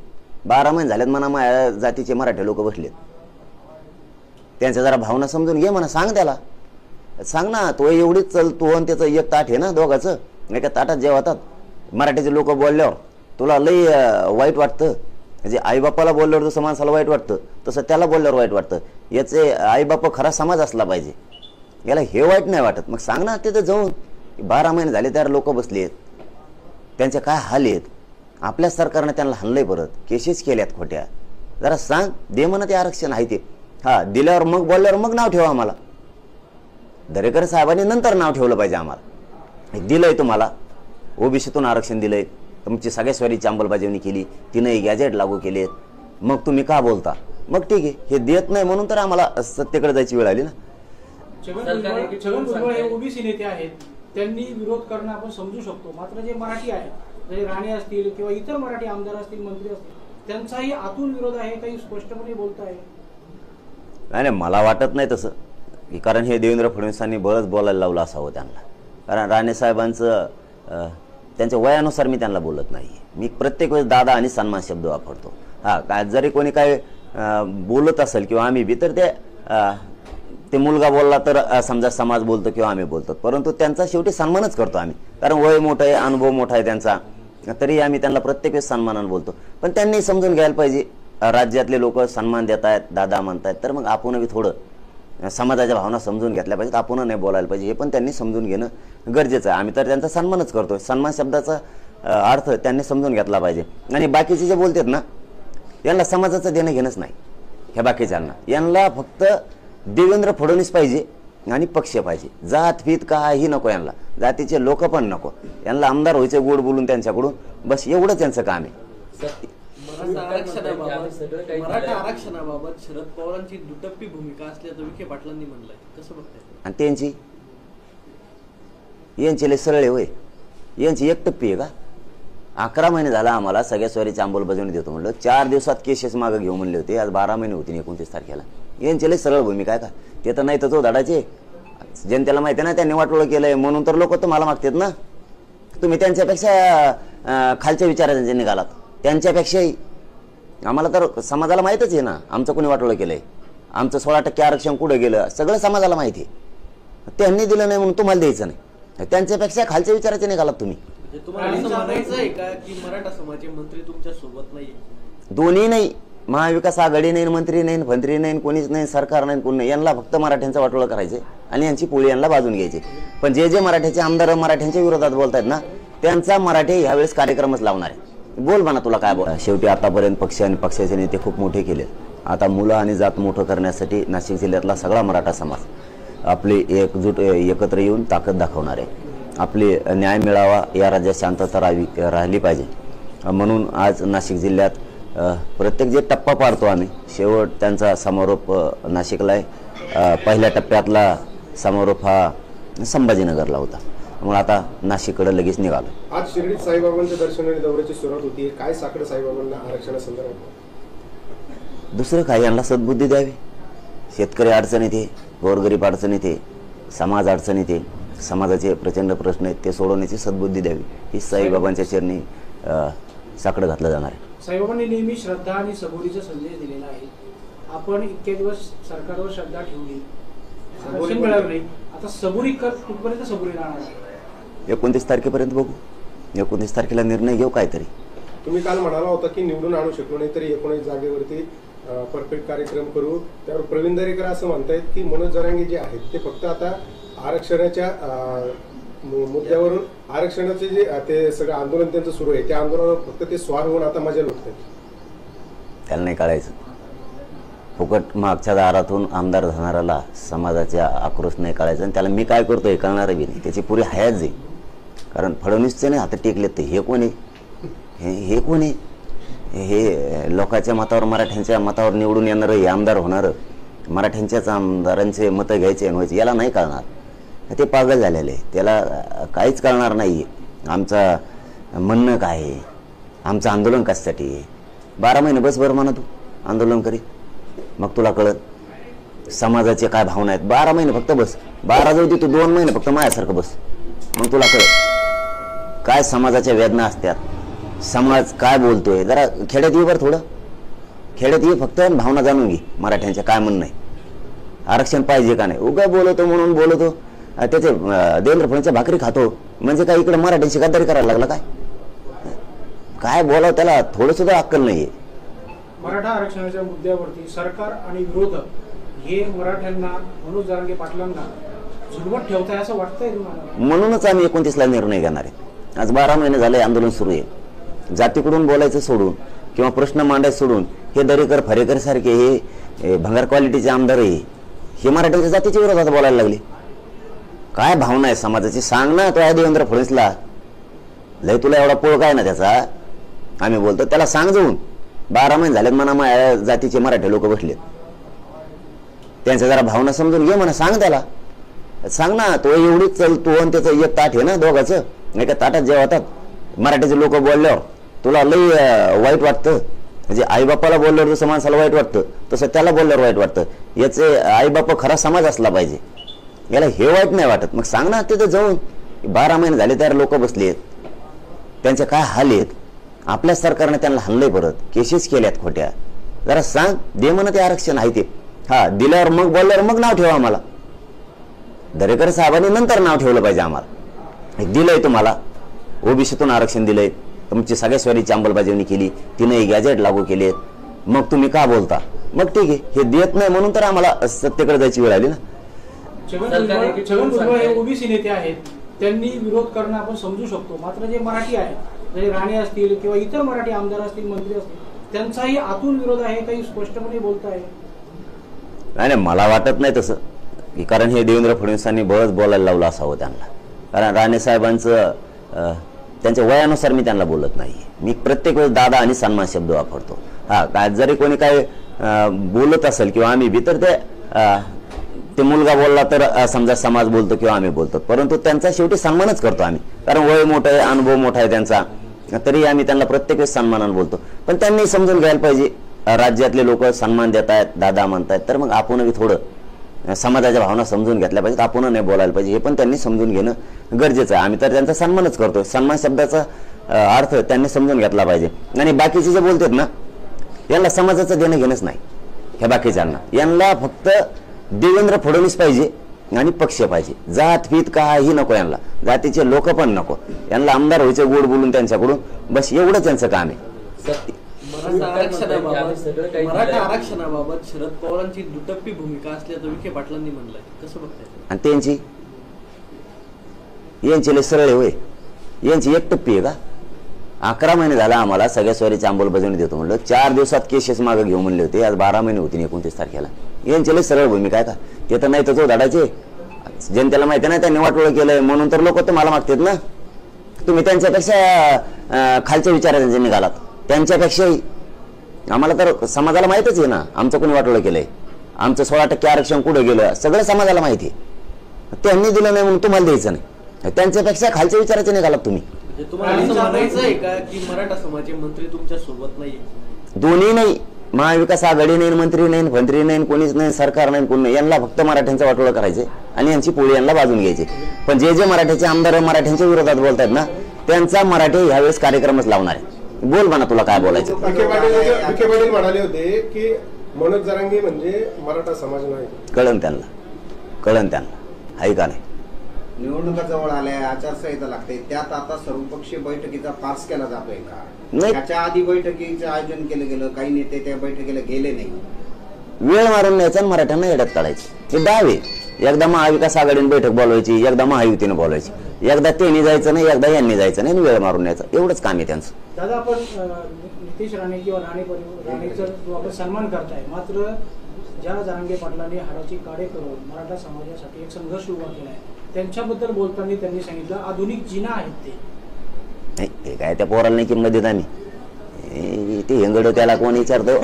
12 महिने झालेत म्हणा माझ्या जातीचे मराठी लोक बसलेत, त्यांच्या जरा भावना समजून घे म्हणा. सांग त्याला, सांग ना. तो एवढीच चल, तू आणि त्याचं एक ताट आहे ना दोघाचं, एका ताटात जेवतात. मराठीचे लोक बोलल्यावर तुला लई वाईट वाटतं. म्हणजे आईबापाला बोलल्यावर जसं माणसाला वाईट वाटतं तसं त्याला बोलल्यावर वाईट वाटतं. याचे आईबाप खरा समाज असला पाहिजे, याला हे वाईट नाही वाटत. मग सांग ना तिथं जाऊन. 12 महिने झाले त्यावर लोक बसले आहेत, त्यांचे काय हाल आहेत. आपल्या सरकारने त्यांना हाणलंय, परत केसेस केल्यात खोट्या. जरा सांग, दे म्हणा ते आरक्षण आहे ते. हा दिल्यावर मग बोलल्यावर मग नाव ठेवा आम्हाला. दरेकर साहेबांनी नंतर नाव ठेवलं पाहिजे आम्हाला. दिलंय तुम्हाला, ओबीसीतून आरक्षण दिलंय, तुमची सगळ्या स्वारीची अंमलबजावणी केली, 3 गॅजेट लागू केलेत, मग तुम्ही का बोलता? मग ठीक आहे, हे देत नाही म्हणून तर आम्हाला सत्तेकडे जायची वेळ आली ना. छगन भुजबळ हे ओबीसी नेते आहेत, त्यांनी विरोध करणं आपण समजू शकतो. मात्र जे मराठी आहेत, जसे राणे असतील किंवा इतर मराठी आमदार असतील, मंत्री असतील, त्यांचाही आतून विरोध आहे, काही स्पष्टपणे बोलताय? नाही, मला वाटत नाही तसं. कारण हे देवेंद्र फडणवीसांनी बरंच बोलायला लावलं असावं त्यांना. कारण राणे साहेबांचं त्यांच्या वयानुसार मी त्यांना बोलत नाही. मी प्रत्येक वेळेस दादा आणि सन्मान शब्द वापरतो. हा काय जरी कोणी काय बोलत असेल किंवा आम्ही बी, तर ते मुलगा बोलला तर समजा समाज बोलतो किंवा आम्ही बोलतो, परंतु त्यांचा शेवटी सन्मानच करतो आम्ही. कारण वय मोठं आहे, अनुभव मोठा आहे त्यांचा, तरी आम्ही त्यांना प्रत्येक वेळेस सन्मानाने बोलतो. पण त्यांनी समजून घ्यायला पाहिजे, राज्यातले लोक सन्मान देत आहेत, दादा म्हणतायत, तर मग आपण बी थोडं समाजाच्या भावना समजून घेतल्या पाहिजेत. आपण नाही बोलायला पाहिजे, हे पण त्यांनी समजून घेणं गरजेचं आहे. आम्ही तर त्यांचा सन्मानच करतो. सन्मान शब्दाचा अर्थ त्यांनी समजून घेतला पाहिजे. आणि बाकीचे जे बोलतात ना, यांना समाजाचं देणं घेणंच नाही. ह्या बाकीच्यांना यांना फक्त देवेंद्र फडणवीस पाहिजे आणि पक्ष पाहिजे. जात फीत काही नको यांना, जातीचे लोक पण नको. यांना आमदार व्हायचे गोड बोलून त्यांच्याकडून, बस एवढंच यांचं काम आहे. मराठा आरक्षणाबाबत शरद पवारांची दुटप्पी भूमिका असल्याचं विखे पाटलांनी म्हणलंय, कसं बघताय? आणि त्यांची यांचे लय सरळे होय, यांची एकटप्पी आहे का? 11 महिने झाला आम्हाला सगळ्या स्वारीची अंमलबजावणी देतो म्हणलं, 4 दिवसात केसेस मागं घेऊ म्हणले होते. आज 12 महिने होती 29 तारखेला. यांचे लय सरळ भूमिका आहे का? ते तर नाही तर तो धडाचे जनतेला माहिती ना, त्यांनी वाटोळं केलंय म्हणून तर लोक तुम्हाला मागतात ना. तुम्ही त्यांच्यापेक्षा खालच्या विचारांचे निघालात. त्यांच्यापेक्षाही आम्हाला तर समाजाला माहीतच आहे ना आमचं कोणी वाटोळं केलंय. आमचं 16% आरक्षण कुठं गेलं सगळं समाजाला माहिती आहे. त्यांनी दिलं नाही म्हणून तुम्हाला द्यायचं नाही. त्यांच्यापेक्षा खालच्या विचाराचे निघालात तुम्ही. तुम्हाला असं म्हणायचं आहे का की मराठा समाजाचे मंत्री तुमच्या सोबत नाहीये? दोन्ही नाही. महाविकास आघाडी नाही, मंत्री नाही, मंत्री नाही, कोणीच नाही, सरकार नाही, कोणी नाही. यांना फक्त मराठ्यांचं वाटोळं करायचे आणि यांची पोळी यांना बाजून घ्यायची. पण जे जे मराठ्याचे आमदार मराठ्यांच्या विरोधात बोलतायत ना, त्यांचा मराठी ह्यावेळेस कार्यक्रमच लावणार आहे. बोल म्हणा तुला काय बोला. शेवटी आतापर्यंत पक्ष आणि पक्षाचे नेते खूप मोठे केले. आता मुलं आणि जात मोठं करण्यासाठी नाशिक जिल्ह्यातला सगळा मराठा समाज आपली एकजूट एकत्र येऊन ताकद दाखवणार आहे. आपली न्याय मिळावा, या राज्यात शांतता राहिली पाहिजे म्हणून आज नाशिक जिल्ह्यात प्रत्येक जे टप्पा पाडतो आम्ही, शेवट त्यांचा समारोप नाशिकला आहे. पहिल्या टप्प्यातला समारोप हा संभाजीनगरला होता. मग आता नाशिककडे लगेच निघालो. आज शिर्डीत साईबाबांच्या दर्शनाने दौऱ्याची सुरुवात होती. काय साकडं साईबाबांना आरक्षणासंदर्भात? दुसरं काय, यांना सद्बुद्धी द्यावी. शेतकरी अडचणीत आहे, गोरगरीब अडचणीत आहे, समाज अडचणीत आहे, समाजाचे प्रचंड प्रश्न आहेत, ते सोडवण्याची सद्बुद्धी द्यावी. ही साईबाबांच्या चरणी साकडं घातलं जाणार आहे. साईबाबांनी नेहमी श्रद्धा आणि सबुरीचा संदेश दिलेला आहे. आपण इतके दिवस सरकारवर श्रद्धा ठेवली, आरक्षण मिळालं नाही, आता सबुरी कुठपर्यंत सबुरी राहणार? 29 तारखेपर्यंत बघू. 29 तारखेला निर्णय घेऊ काहीतरी. तुम्ही काल म्हणाला होता की निवडून आणू शकलो नाही तरी 19 जागेवरती परफेक्ट कार्यक्रम करू. त्यावर प्रवीण दरेकर असं म्हणतायत की मनोज जरांगे जे आहेत ते फक्त आता आरक्षणाच्या मुद्द्यावरून, आरक्षणाचे जे ते सगळं आंदोलन त्यांचं सुरू आहे, त्या आंदोलनावर फक्त ते स्वार होऊन आता मजा लुटतात. त्याला नाही कळायचं. फुकट मागच्या दारातून आमदार झाणाऱ्याला समाजाचा आक्रोश नाही कळायचा. आणि त्याला मी काय करतोय कळणार बी नाही. त्याची पुरी हयात जाईल. कारण फडणवीसचे नाही हात टेकलेत ते. हे कोणी हे कोणी हे लोकांच्या मतावर मराठ्यांच्या मतावर निवडून येणारं हे आमदार होणारं मराठ्यांच्याच आमदारांचे मतं घ्यायचे आणि व्हायचे याला नाही कळणार. ते पागल झालेले त्याला काहीच कळणार नाही. आमचं म्हणणं काय आहे, आमचं आंदोलन कशासाठी आहे. 12 महिने बस बरं म्हणा तू आंदोलन करी मग तुला कळत समाजाचे काय भावना आहेत. 12 महिने फक्त बस. 12 जाऊ दे तू 2 महिने फक्त माझ्यासारखं बस मग तुला कळत काय समाजाच्या वेदना असतात. समाज काय बोलतोय. जरा खेड्यात ये बरं, थोडं खेड्यात ये फक्त भावना जाणून घे मराठ्यांच्या काय म्हणणं आहे. आरक्षण पाहिजे का नाही. उगा बोलतो म्हणून बोलतो त्याचे देवेंद्र फडणवीसच्या भाकरी खातो म्हणजे काय इकडे मराठ्यांची गद्दारी करायला लागला काय. काय बोलावं त्याला थोडं सुद्धा अक्कल नाहीये. मराठा आरक्षणाच्या मुद्द्यावरती सरकार आणि विरोधक हे मराठ्यांना मनोज जरांगे पाटलांना झुलवत ठेवताय असं वाटतंय तुम्हाला. म्हणूनच आम्ही 29ला निर्णय घेणार आहे. आज 12 महिने झाले आंदोलन सुरू आहे. जातीकडून बोलायचं सोडून किंवा प्रश्न मांडायचं सोडून हे दरेकर फरेकर सारखे हे भंगार क्वालिटीचे आमदार आहे हे मराठ्यांच्या जातीच्या विरोधात बोलायला लागले. काय भावना आहे समाजाची सांग ना. तो आहे देवेंद्र फडणवीसला लय तुला एवढा पोळ काय ना त्याचा. आम्ही बोलतो त्याला सांग जाऊन 12 महिने झालेत म्हणा माझ्या जातीचे मराठी लोक बसलेत त्यांच्या जरा भावना समजून घे म्हणा. सांग त्याला सांग ना. तो एवढीच चलतो आणि त्याचं एक ताट आहे ना दोघाचं. एका ताटात जेवतात मराठीचे लोक बोलल्यावर तुला लई वाईट वाटतं. म्हणजे आईबापाला बोलल्यावर जसं माणसाला वाईट वाटतं तसं त्याला बोलल्यावर वाईट वाटतं. याचे आईबाप खरा समाज असला पाहिजे. याला हे वाईट नाही वाटत. मग सांग ना तिथं जाऊन 12 महिने झाले त्यावर लोक बसलेत त्यांचे काय हाल आहेत. आपल्या सरकारने त्यांना हल्लंय परत केसेस केल्यात खोट्या. जरा सांग दे म्हणा ते आरक्षण आहे ते. हा दिल्यावर मग बोलल्यावर मग नाव ठेवा आम्हाला. दरेकर साहेबांनी नंतर नाव ठेवलं पाहिजे आम्हाला. दिलंय तुम्हाला ओबीसीतून आरक्षण दिलंय तुमची सगळ्या स्वारीची अंमलबजावणी केली 3 गॅजेट लागू केलेत मग तुम्ही का बोलता. मग ठीक आहे हे देत नाही म्हणून तर आम्हाला सत्तेकडे जायची वेळ आली ना. छगन भुजबळ हे ओबीसी नेते आहेत त्यांनी विरोध करणं आपण समजू शकतो. मात्र जे मराठी आहेत जसे राणे असतील किंवा इतर मराठी आमदार असतील मंत्री असतील त्यांचाही आतून विरोध आहे काही स्पष्टपणे बोलताय. नाही मला वाटत नाही तसं की कारण हे देवेंद्र फडणवीसांनी बळच बोलायला लावलं असावं त्यांना. कारण राणे साहेबांचं त्यांच्या वयानुसार मी त्यांना बोलत नाही. मी प्रत्येक वेळेस दादा आणि सन्मान शब्द वापरतो. हा काय जरी कोणी काय बोलत असेल किंवा आम्ही भी तर ते मुलगा बोलला तर समजा समाज बोलतो किंवा आम्ही बोलतो परंतु त्यांचा शेवटी सन्मानच करतो आम्ही. कारण वय मोठं आहे अनुभव मोठा आहे त्यांचा तरी आम्ही त्यांना प्रत्येक वेळेस सन्मानाने बोलतो. पण त्यांनी समजून घ्यायला पाहिजे राज्यातले लोक सन्मान देत आहेत दादा म्हणतायत तर मग आपणही थोडं समाजाच्या भावना समजून घेतल्या पाहिजेत. आपण नाही बोलायला पाहिजे हे पण त्यांनी समजून घेणं गरजेचं आहे. आम्ही तर त्यांचा सन्मानच करतो. सन्मान शब्दाचा अर्थ त्यांनी समजून घेतला पाहिजे. आणि बाकीचे जे बोलतात ना यांना समाजाचं देणं घेणंच नाही. ह्या बाकीच्यांना यांना फक्त देवेंद्र फडणवीस पाहिजे आणि पक्ष पाहिजे. जात पीत काही नको यांना. जातीचे लोक पण नको. यांना आमदार व्हायचे गोड बोलून त्यांच्याकडून बस एवढंच त्यांचं काम आहे. मराठा आरक्षणाबाबत शरद पवारांची दुटप्पी भूमिका असल्याचं विखे पाटलांनी म्हणलंय कसं बघताय. आणि त्यांची यांची लय सरळ होय. यांची एक टप्पी आहे का. 11 महिने झाला आम्हाला सगळ्या स्वारीची अंमलबजावणी देतो म्हणलं. 4 दिवसात केसेस मागे घेऊ म्हणले होते. आज 12 महिने होती 29 तारखेला. यांची लय सरळ भूमिका आहे का. ते तर नाही तर तो धडाचे जनतेला माहिती नाही त्यांनी वाटोळं केलंय म्हणून तर लोक तुम्हाला मागतात ना. तुम्ही त्यांच्यापेक्षा खालच्या विचारांचे निघालात. त्यांच्यापेक्षाही आम्हाला तर समाजाला माहितच आहे ना आमचं कोणी वाटोळं केलंय. आमचं 16% आरक्षण कुठं गेलं सगळं समाजाला माहिती आहे. त्यांनी दिलं नाही म्हणून तुम्हाला द्यायचं नाही. त्यांच्यापेक्षा खालच्या विचाराचे निघालात तुम्ही. तुम्हाला असं म्हणायचं आहे का की मराठा समाजाचे मंत्री तुमच्या सोबत नाहीये. दोन्ही नाही. महाविकास आघाडी नाही मंत्री नाही मंत्री नाही कोणीच नाही सरकार नाही कोणी नाही. यांना फक्त मराठ्यांचं वाटोळं करायचे आणि यांची पोळी यांना बाजून घ्यायची. पण जे जे मराठ्याचे आमदार मराठ्यांच्या विरोधात बोलतात ना त्यांचा मराठी ह्यावेळेस कार्यक्रमच लावणार आहे. बोल म्हणा तुला काय बोलायचं. विखे पाटील म्हणाले होते की मनोज जरांगे म्हणजे मराठा समाज नाही. कळण त्यांना आहे का नाही. निवडणुका जवळ आल्या आचारसंहिता लागते त्यात आता सर्वपक्षीय बैठकीचा पास केला जातोय का. नाही. त्याच्या आधी बैठकीचं आयोजन केलं गेलं काही नेते त्या बैठकीला गेले नाही. वेळ मारून न्यायचा आणि मराठ्यांना येड्यात काढायचं हे डाव आहे. एकदा महाविकास आघाडीने बैठक बोलवायची एकदा महायुतीने बोलवायची. एकदा त्यांनी जायचं नाही एकदा यांनी जायचं नाही वेळ मारून न्यायचा एवढंच काम आहे त्यांचं. दादा आपण नितेश राणे किंवा राणेचा जो आपण सन्मान करताय मात्र ज्या जरांगे पाटलांनी हाडाची काढे करून मराठा समाजासाठी एक संघर्ष उभा केलाय त्यांच्याबद्दल बोलताना त्यांनी सांगितलं आधुनिक जिना आहेत ते. नाही ते काय त्या पोराला नाही किंमत देत आम्ही. ते हेंगडो त्याला कोण विचारतो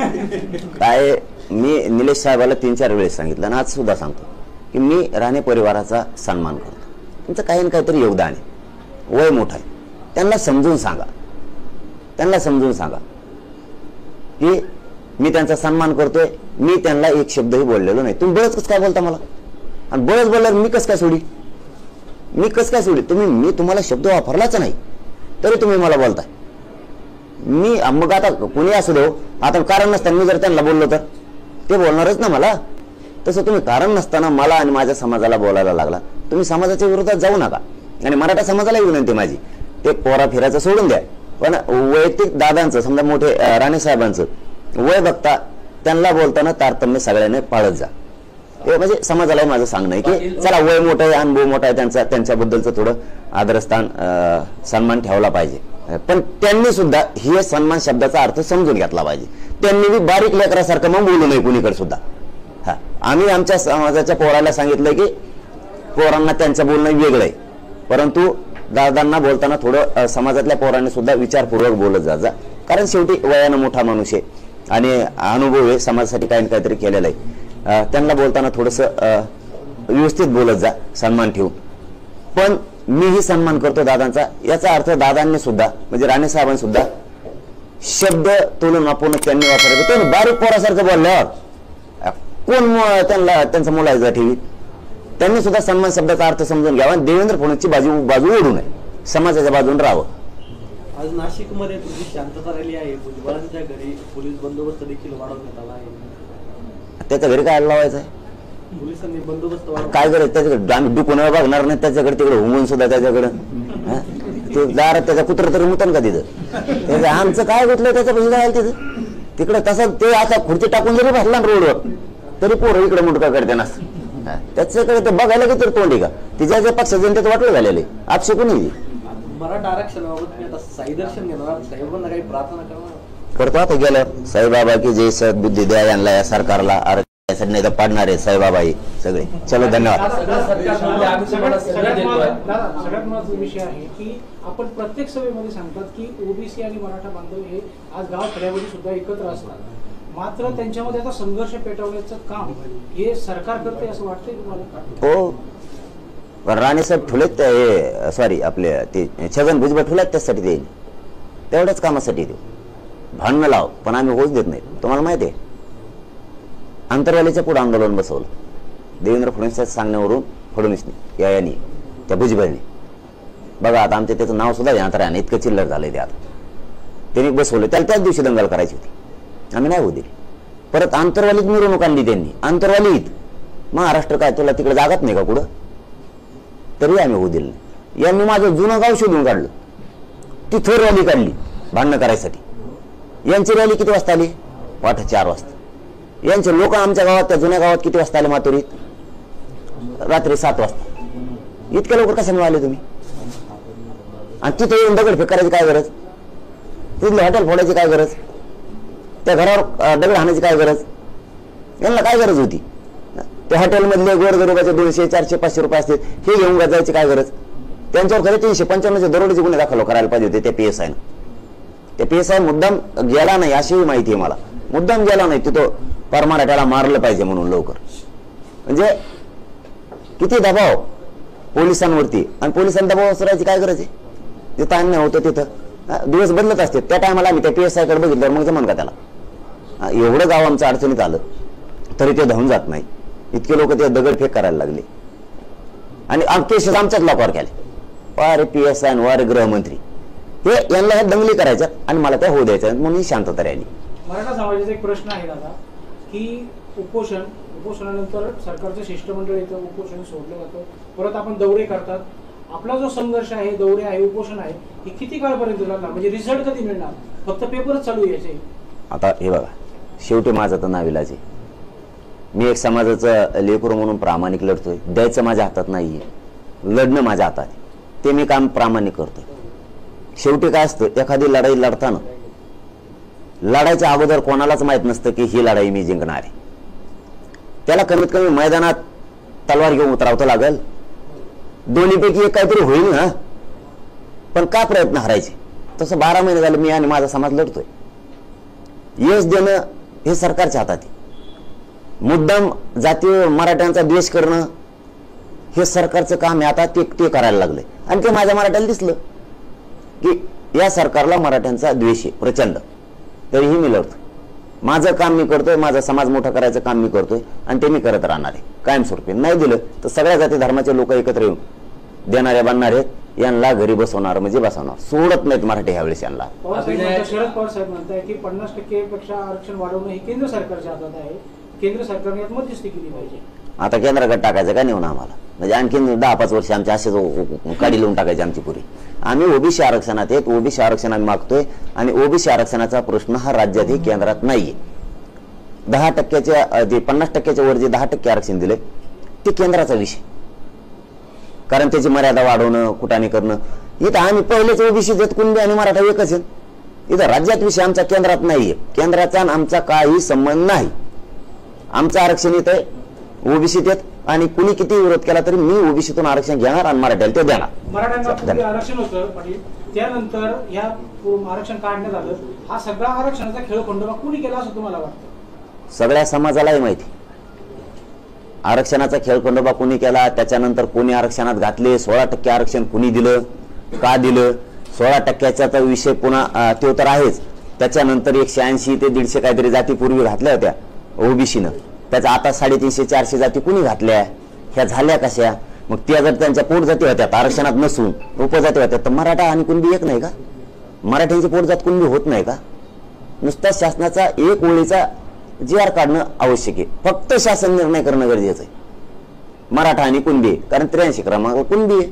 काय. मी निलेश साहेबाला 3-4 वेळेस सांगितलं आणि आज सुद्धा सांगतो की मी राणे परिवाराचा सन्मान करतो. त्यांचं काही ना काहीतरी योगदान आहे, वय मोठं आहे. त्यांना समजून सांगा की मी त्यांचा सन्मान करतोय. मी त्यांना एक शब्दही बोललेलो नाही. तुम्ही बळच कसं काय बोलता मला, आणि बळच बोलल्यावर मी कसं काय सोडी तुम्ही. मी तुम्हाला शब्द वापरलाच नाही तरी तुम्ही मला बोलताय. मी मग आता कोणी असू देऊ, आता कारण नसताना मी जर त्यांना बोललो तर ते बोलणारच ना मला. तसं तुम्ही कारण नसताना मला आणि माझ्या समाजाला बोलायला लागला. तुम्ही समाजाच्या विरोधात जाऊ नका. आणि मराठा समाजाला विनंती माझी, ते पोरा फिरायचं सोडून द्या, पण वैयक्तिक दादांचं समजा मोठे राणे साहेबांचं वय बघता त्यांना बोलताना तारतम्य सगळ्यांनी पाळत जा. हे म्हणजे समाजाला माझं सांगणं आहे की चला वय मोठं आहे, अनुभव मोठा आहे त्यांचा, त्यांच्याबद्दलचं थोडं आदरस्थान सन्मान ठेवला पाहिजे. पण त्यांनी सुद्धा हे सन्मान शब्दाचा अर्थ समजून घेतला पाहिजे. त्यांनी बी बारीक लेकरासारखं मग बोलू नये कुणीकडे सुद्धा. आम्ही आमच्या समाजाच्या पोराला सांगितलंय की पोरांना त्यांचं बोलणं वेगळं आहे, परंतु दादांना बोलताना थोडं समाजातल्या पोरांनी सुद्धा विचारपूर्वक बोलत जा. कारण शेवटी वयानं मोठा माणूस आहे आणि अनुभव आहे, समाजासाठी काही ना काहीतरी केलेलं आहे. त्यांना बोलताना थोडंसं व्यवस्थित बोलत जा, सन्मान ठेवून. पण मीही सन्मान करतो दादांचा, याचा अर्थ दादांनी सुद्धा म्हणजे राणे साहेबांनी सुद्धा शब्द तोलून मापून त्यांनी वापरायचं. त्यांनी बारीक पोरासारखं बोलल्यावर कोण त्यांचा मुलाचा ठेवी. त्यांनी सुद्धा सन्मान शब्दाचा अर्थ समजून घ्यावा. देवेंद्र फडणवीसची बाजू ओढू नये, समाजाच्या बाजून राहावं. आज नाशिकमध्ये तुझी शांतता राहिली आहे. भुजबळांच्या घरी पोलीस बंदोबस्त देखील वाढवण्यात आला आहे. त्याच्या घरी काय लावायचं आहे, पोलिसांनी बंदोबस्त काय करायचं त्याच्याकडे. आम्ही डुकून बघणार नाही त्याच्याकडे, तिकडे हुमून सुद्धा त्याच्याकडे ते दारात त्याचा कुत्र तरी मुतन का तिथं. आमचं काय घेतलं त्याच्या पैसे जायला तिथं तिकडे. तसं ते आता खुर्ची टाकून जरी बसला रोडवर तरी पोरं इकडे मुंडका करते ना. त्याच्याकडे ते बघायला की तर तोंडी का तिच्या ज्या पक्ष जनतेत वाटलं झालेले आपशे कोणी. मराठा आरक्षणाबाबत मी आता साई दर्शन घेणार, साहेबांना काही प्रार्थना करणार करतो. आता गेल्यावर साईबाबा की जे सद्बुद्धी द्या यांना, या सरकारला आरक्षणासाठी नाही तर पाडणार आहे साईबाबा सगळे. चलो धन्यवाद. सगळ्यात महत्वाचा विषय आहे की आपण प्रत्येक सभेमध्ये सांगतात की ओबीसी आणि मराठा बांधव हे आज गाव खेड्यामध्ये सुद्धा एकत्र असतात. मात्र त्यांच्यामध्ये आता संघर्ष पेटवण्याचं काम हे सरकार करते असं वाटतंय तुम्हाला? हो, राणेसाहेब ठुलेत हे सॉरी आपले ते छगन भुजबळ ठुलेत त्यासाठी देईल, तेवढ्याच कामासाठी देऊ. भांडणं लाव पण आम्ही होच देत नाही. तुम्हाला माहिती आहे अंतरवालीच्या पुढे आंदोलन बसवलं देवेंद्र फडणवीसच्या सांगण्यावरून. फडणवीसने यांनी त्या भुजबळने बघा आता आमच्या त्याचं नाव सुद्धा अंतराने इतकं चिल्लर झालंय ते. आता त्यांनी बसवलं, त्याला त्याच दिवशी दंगल करायची होती, आम्ही नाही होऊ दिली. परत आंतरवालीत मिरवणूक आणली त्यांनी. आंतरवालीत महाराष्ट्र काय तुला तिकडे जागात नाही का कुठं, तरी आम्ही होऊ दिलं नाही. यांनी माझं जुनं गाव शोधून काढलं, तिथं रॅली काढली भांडणं करायसाठी. यांची रॅली किती वाजता आली? वाट 4 वाजता. यांचे लोक आमच्या गावात त्या जुन्या गावात किती वाजता आले? मातुरीत रात्री 7 वाजता. इतक्या लवकर कशामुळे आले तुम्ही? आणि तिथे येऊन दगडफेक करायची काय गरज? तिथले हॉटेल फोडायची काय गरज? त्या घरावर दगड हाणायची काय गरज? यांना काय गरज होती? त्या हॉटेलमधले गोरगरिबाचे 200, 400, 500 रुपये असतील हे घेऊन जायची काय गरज? त्यांच्यावर खरे 355 दरोडेचे गुन्हे दाखल करायला पाहिजे होते त्या PSI नं. त्या PSI मुद्दाम गेला नाही अशी माहिती आहे मला. मुद्दाम गेला नाही, तिथं परमाराठ्याला मारलं पाहिजे म्हणून लवकर. म्हणजे किती दबाव पोलिसांवरती, आणि पोलिसांना दबाव असरायची काय गरज आहे? जिथं अन्याय होतं तिथं दिवस बदलत असते. त्या टायमाला आम्ही त्या PSI कडे बघितलं मग जमन का त्याला? एवढं गाव आमचं अडचणीत आलं तरी ते धावून जात नाही. इतके लोक ते दगडफेक करायला लागले आणि केसेस आमच्याच लोकांवर केले. वारे PSI वारे गृहमंत्री हे यांना दंगली करायच्या आणि मला त्या होऊ द्यायच्या म्हणून शांतता राहिली. मराठा समाजाचा एक प्रश्न आहे दादा की उपोषणानंतर सरकारचं शिष्टमंडळ येतं, उपोषण सोडलं जातं, परत आपण दौरे करतात. आपला जो संघर्ष आहे, दौरे आहे, उपोषण आहे, हे किती काळपर्यंत जाणार? म्हणजे रिझल्ट कधी मिळणार? फक्त पेपरच चालू यायचे. आता हे बघा, शेवटी माझं तर नाविलाज आहे. मी एक समाजाचं लेकरू म्हणून प्रामाणिक लढतोय. द्यायचं माझ्या हातात नाहीये, लढणं माझ्या हातात आहे. ते मी काम प्रामाणिक करतोय. शेवटी काय असतं, एखादी लढाई लढताना लढायच्या अगोदर कोणालाच माहित नसतं की ही लढाई मी जिंकणार आहे. त्याला कमीत कमी मैदानात तलवार घेऊन उतरावतं लागेल. दोन्हीपैकी एक काहीतरी होईल ना. पण का प्रयत्न हरायचे? तसं 12 महिने झाले मी आणि माझा समाज लढतोय. यश देणं हे सरकारच्या हातात आहे. मुद्दाम जातीय मराठ्यांचा द्वेष करणं हे सरकारचं काम आहे. आता ते करायला लागले आणि ते माझ्या मराठ्याला दिसलं की या सरकारला मराठ्यांचा द्वेष आहे प्रचंड. तरीही मी लढतो. माझं काम मी करतोय, माझा समाज मोठा करायचं काम मी करतोय आणि ते मी करत राहणार आहे कायमस्वरूपी. नाही दिलं तर सगळ्या जाती धर्माचे लोक एकत्र येऊन देणारे बांधणारे यांना घरी बसवणार म्हणजे बसवणार. सोडत नाहीत मराठी ह्यावेळेस यांना. शरद पवार साहेब म्हणताय की 50% पेक्षा आरक्षण वाढवणं हे केंद्र सरकारच्या हातात आहे. केंद्र सरकारने यात मध्यस्थी केली पाहिजे. आता केंद्राकडे टाकायचं का नेऊन आम्हाला, म्हणजे आणखीन 10-5 वर्ष आमच्या असेच काढी लावून टाकायची आमची पुरी. आम्ही ओबीसी आरक्षणात आहेत, ओबीसी आरक्षण आम्ही मागतोय आणि ओबीसी आरक्षणाचा प्रश्न हा राज्यातही केंद्रात नाहीये. 10% जे 50%च्या वर जे 10% आरक्षण दिले ते केंद्राचा विषय, कारण त्याची मर्यादा वाढवणं कुटाने करणं. इथं आम्ही पहिलेच ओबीसी देत, कुणबी आणि मराठा एकच आहेत. इथं राज्यात विषय आमचा केंद्रात नाहीये. केंद्राचा आमचा काही संबंध नाही. आमचं आरक्षण इथं ओबीसी देत आणि कुणी किती विरोध केला तरी मी ओबीसीतून आरक्षण घेणार आणि मराठ्याला ते देणार. मराठ्यांना आरक्षण होतं पाटील, त्यानंतर या आरक्षण काढण्यात आलं. हा सगळा आरक्षणाचा खेळखंडोबा कुणी केला असं तुम्हाला वाटतं? सगळ्या समाजालाही माहिती आरक्षणाचा खेळखंडोबा कुणी केला. त्याच्यानंतर कोणी आरक्षणात घातले, 16% आरक्षण कुणी दिलं, का दिलं, 16%चा तर विषय पुन्हा तो तर आहेच. त्याच्यानंतर 180 ते 150 काहीतरी जाती पूर्वी घातल्या होत्या ओबीसीनं. त्याचा आता 350-400 जाती कुणी घातल्या, ह्या झाल्या कशा? मग त्या जर त्यांच्या पोट जाती होत्या आरक्षणात नसून उपजाती होत्या तर मराठा आणि कुणबी एक नाही का? मराठ्यांची पोटजात कुणबी होत नाही का? नुसता शासनाचा एक ओळीचा GR काढणं आवश्यक आहे. फक्त शासन निर्णय करणं गरजेचं आहे. मराठा आणि कुणबी, कारण 83 क्रमांक कुणबी आहे.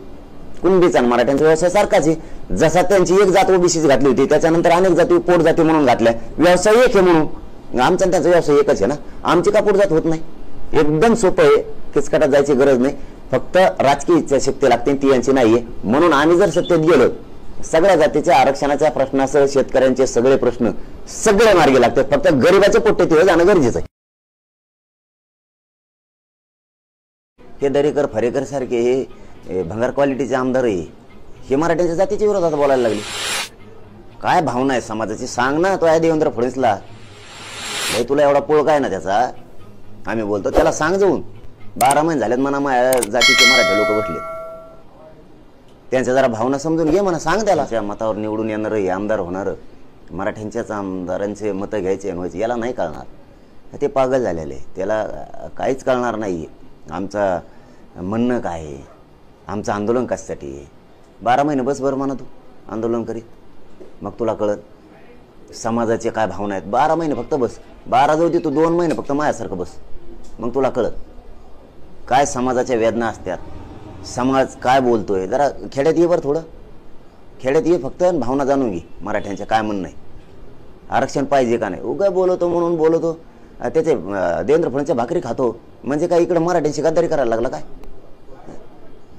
कुणबीचा आणि मराठ्यांचा व्यवसाय सारखाच आहे. जसा त्यांची एक जात ओबीसीची घातली होती, त्याच्यानंतर अनेक जाती पोट जाती म्हणून घातल्या. व्यवसाय एक आहे म्हणून आमचा त्यांचा व्यवसाय एकच आहे ना. आमची का पोट जात होत नाही? एकदम सोपं आहे. किचकटात जायची गरज नाही. फक्त राजकीय इच्छाशक्ती लागते, ती यांची नाहीये. म्हणून आम्ही जर सत्तेत गेलो, सगळ्या जातीच्या आरक्षणाच्या प्रश्नासह शेतकऱ्यांचे सगळे प्रश्न सगळे मार्गी लागतात. फक्त गरिबाचे पोट्टे तिथे जाणं गरजेचं आहे. हे दरेकर फरेकर सारखे हे भंगार क्वालिटीचे आमदार आहे, हे मराठ्यांच्या जातीच्या विरोधात बोलायला लागले. काय भावना आहे समाजाची सांग ना. तो आहे देवेंद्र फडणवीसला, भाई तुला एवढा पोळ काय ना त्याचा. आम्ही बोलतो त्याला सांग जाऊन. 12 महिने झालेत म्हणा माझ्या जातीचे मराठी लोक बसले, त्यांच्या जरा भावना समजून घे म्हणा. सांग त्याला त्या मतावर निवडून येणार हे आमदार होणार, मराठ्यांच्याच आमदारांचे मतं घ्यायचे व्हायचे, याला नाही कळणार. ते पागल झालेले, त्याला काहीच कळणार नाही. आमचं म्हणणं काय आहे, आमचं आंदोलन कशासाठी आहे. 12 महिने बस बरं म्हणा तू आंदोलन करीत, मग तुला कळत समाजाचे काय भावना आहेत. 12 महिने फक्त बस. 12 जाऊ दे तू 2 महिने फक्त माझ्यासारखं बस, मग तुला कळत काय समाजाच्या वेदना असतात, समाज काय बोलतोय. जरा खेड्यात ये बरं, थोडं खेड्यात ये फक्त, भावना जाणून घे मराठ्यांच्या काय म्हणणं आहे. आरक्षण पाहिजे का नाही. उगा बोलवतो म्हणून बोलवतो, त्याचे देवेंद्र फडणवीसच्या भाकरी खातो म्हणजे काय इकडे मराठ्यांची गद्दारी करायला लागला काय?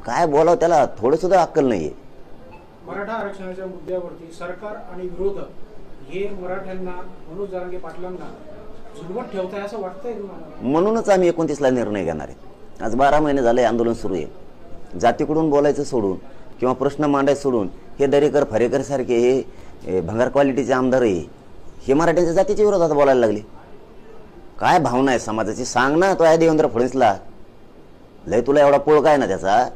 काय बोलावं त्याला थोडं सुद्धा अक्कल नाहीये. मराठा आरक्षणाच्या मुद्द्यावरती सरकार आणि विरोधक हे मराठ्यांना, मनोज जरांगे पाटलांना झुलवत ठेवताय असं वाटतंय तुम्हाला? म्हणूनच आम्ही 29ला निर्णय घेणार आहे. आज 12 महिने झाले आंदोलन सुरू आहे. जातीकडून बोलायचं सोडून किंवा प्रश्न मांडायचं सोडून हे दरेकर फरेकर सारखे हे भंगार क्वालिटीचे आमदार आहे, हे मराठ्यांच्या जातीच्या विरोधात बोलायला लागले. काय भावना आहे समाजाची सांग ना. तो आहे देवेंद्र फडणवीसला, लय तुला एवढा पोळ काय ना त्याचा.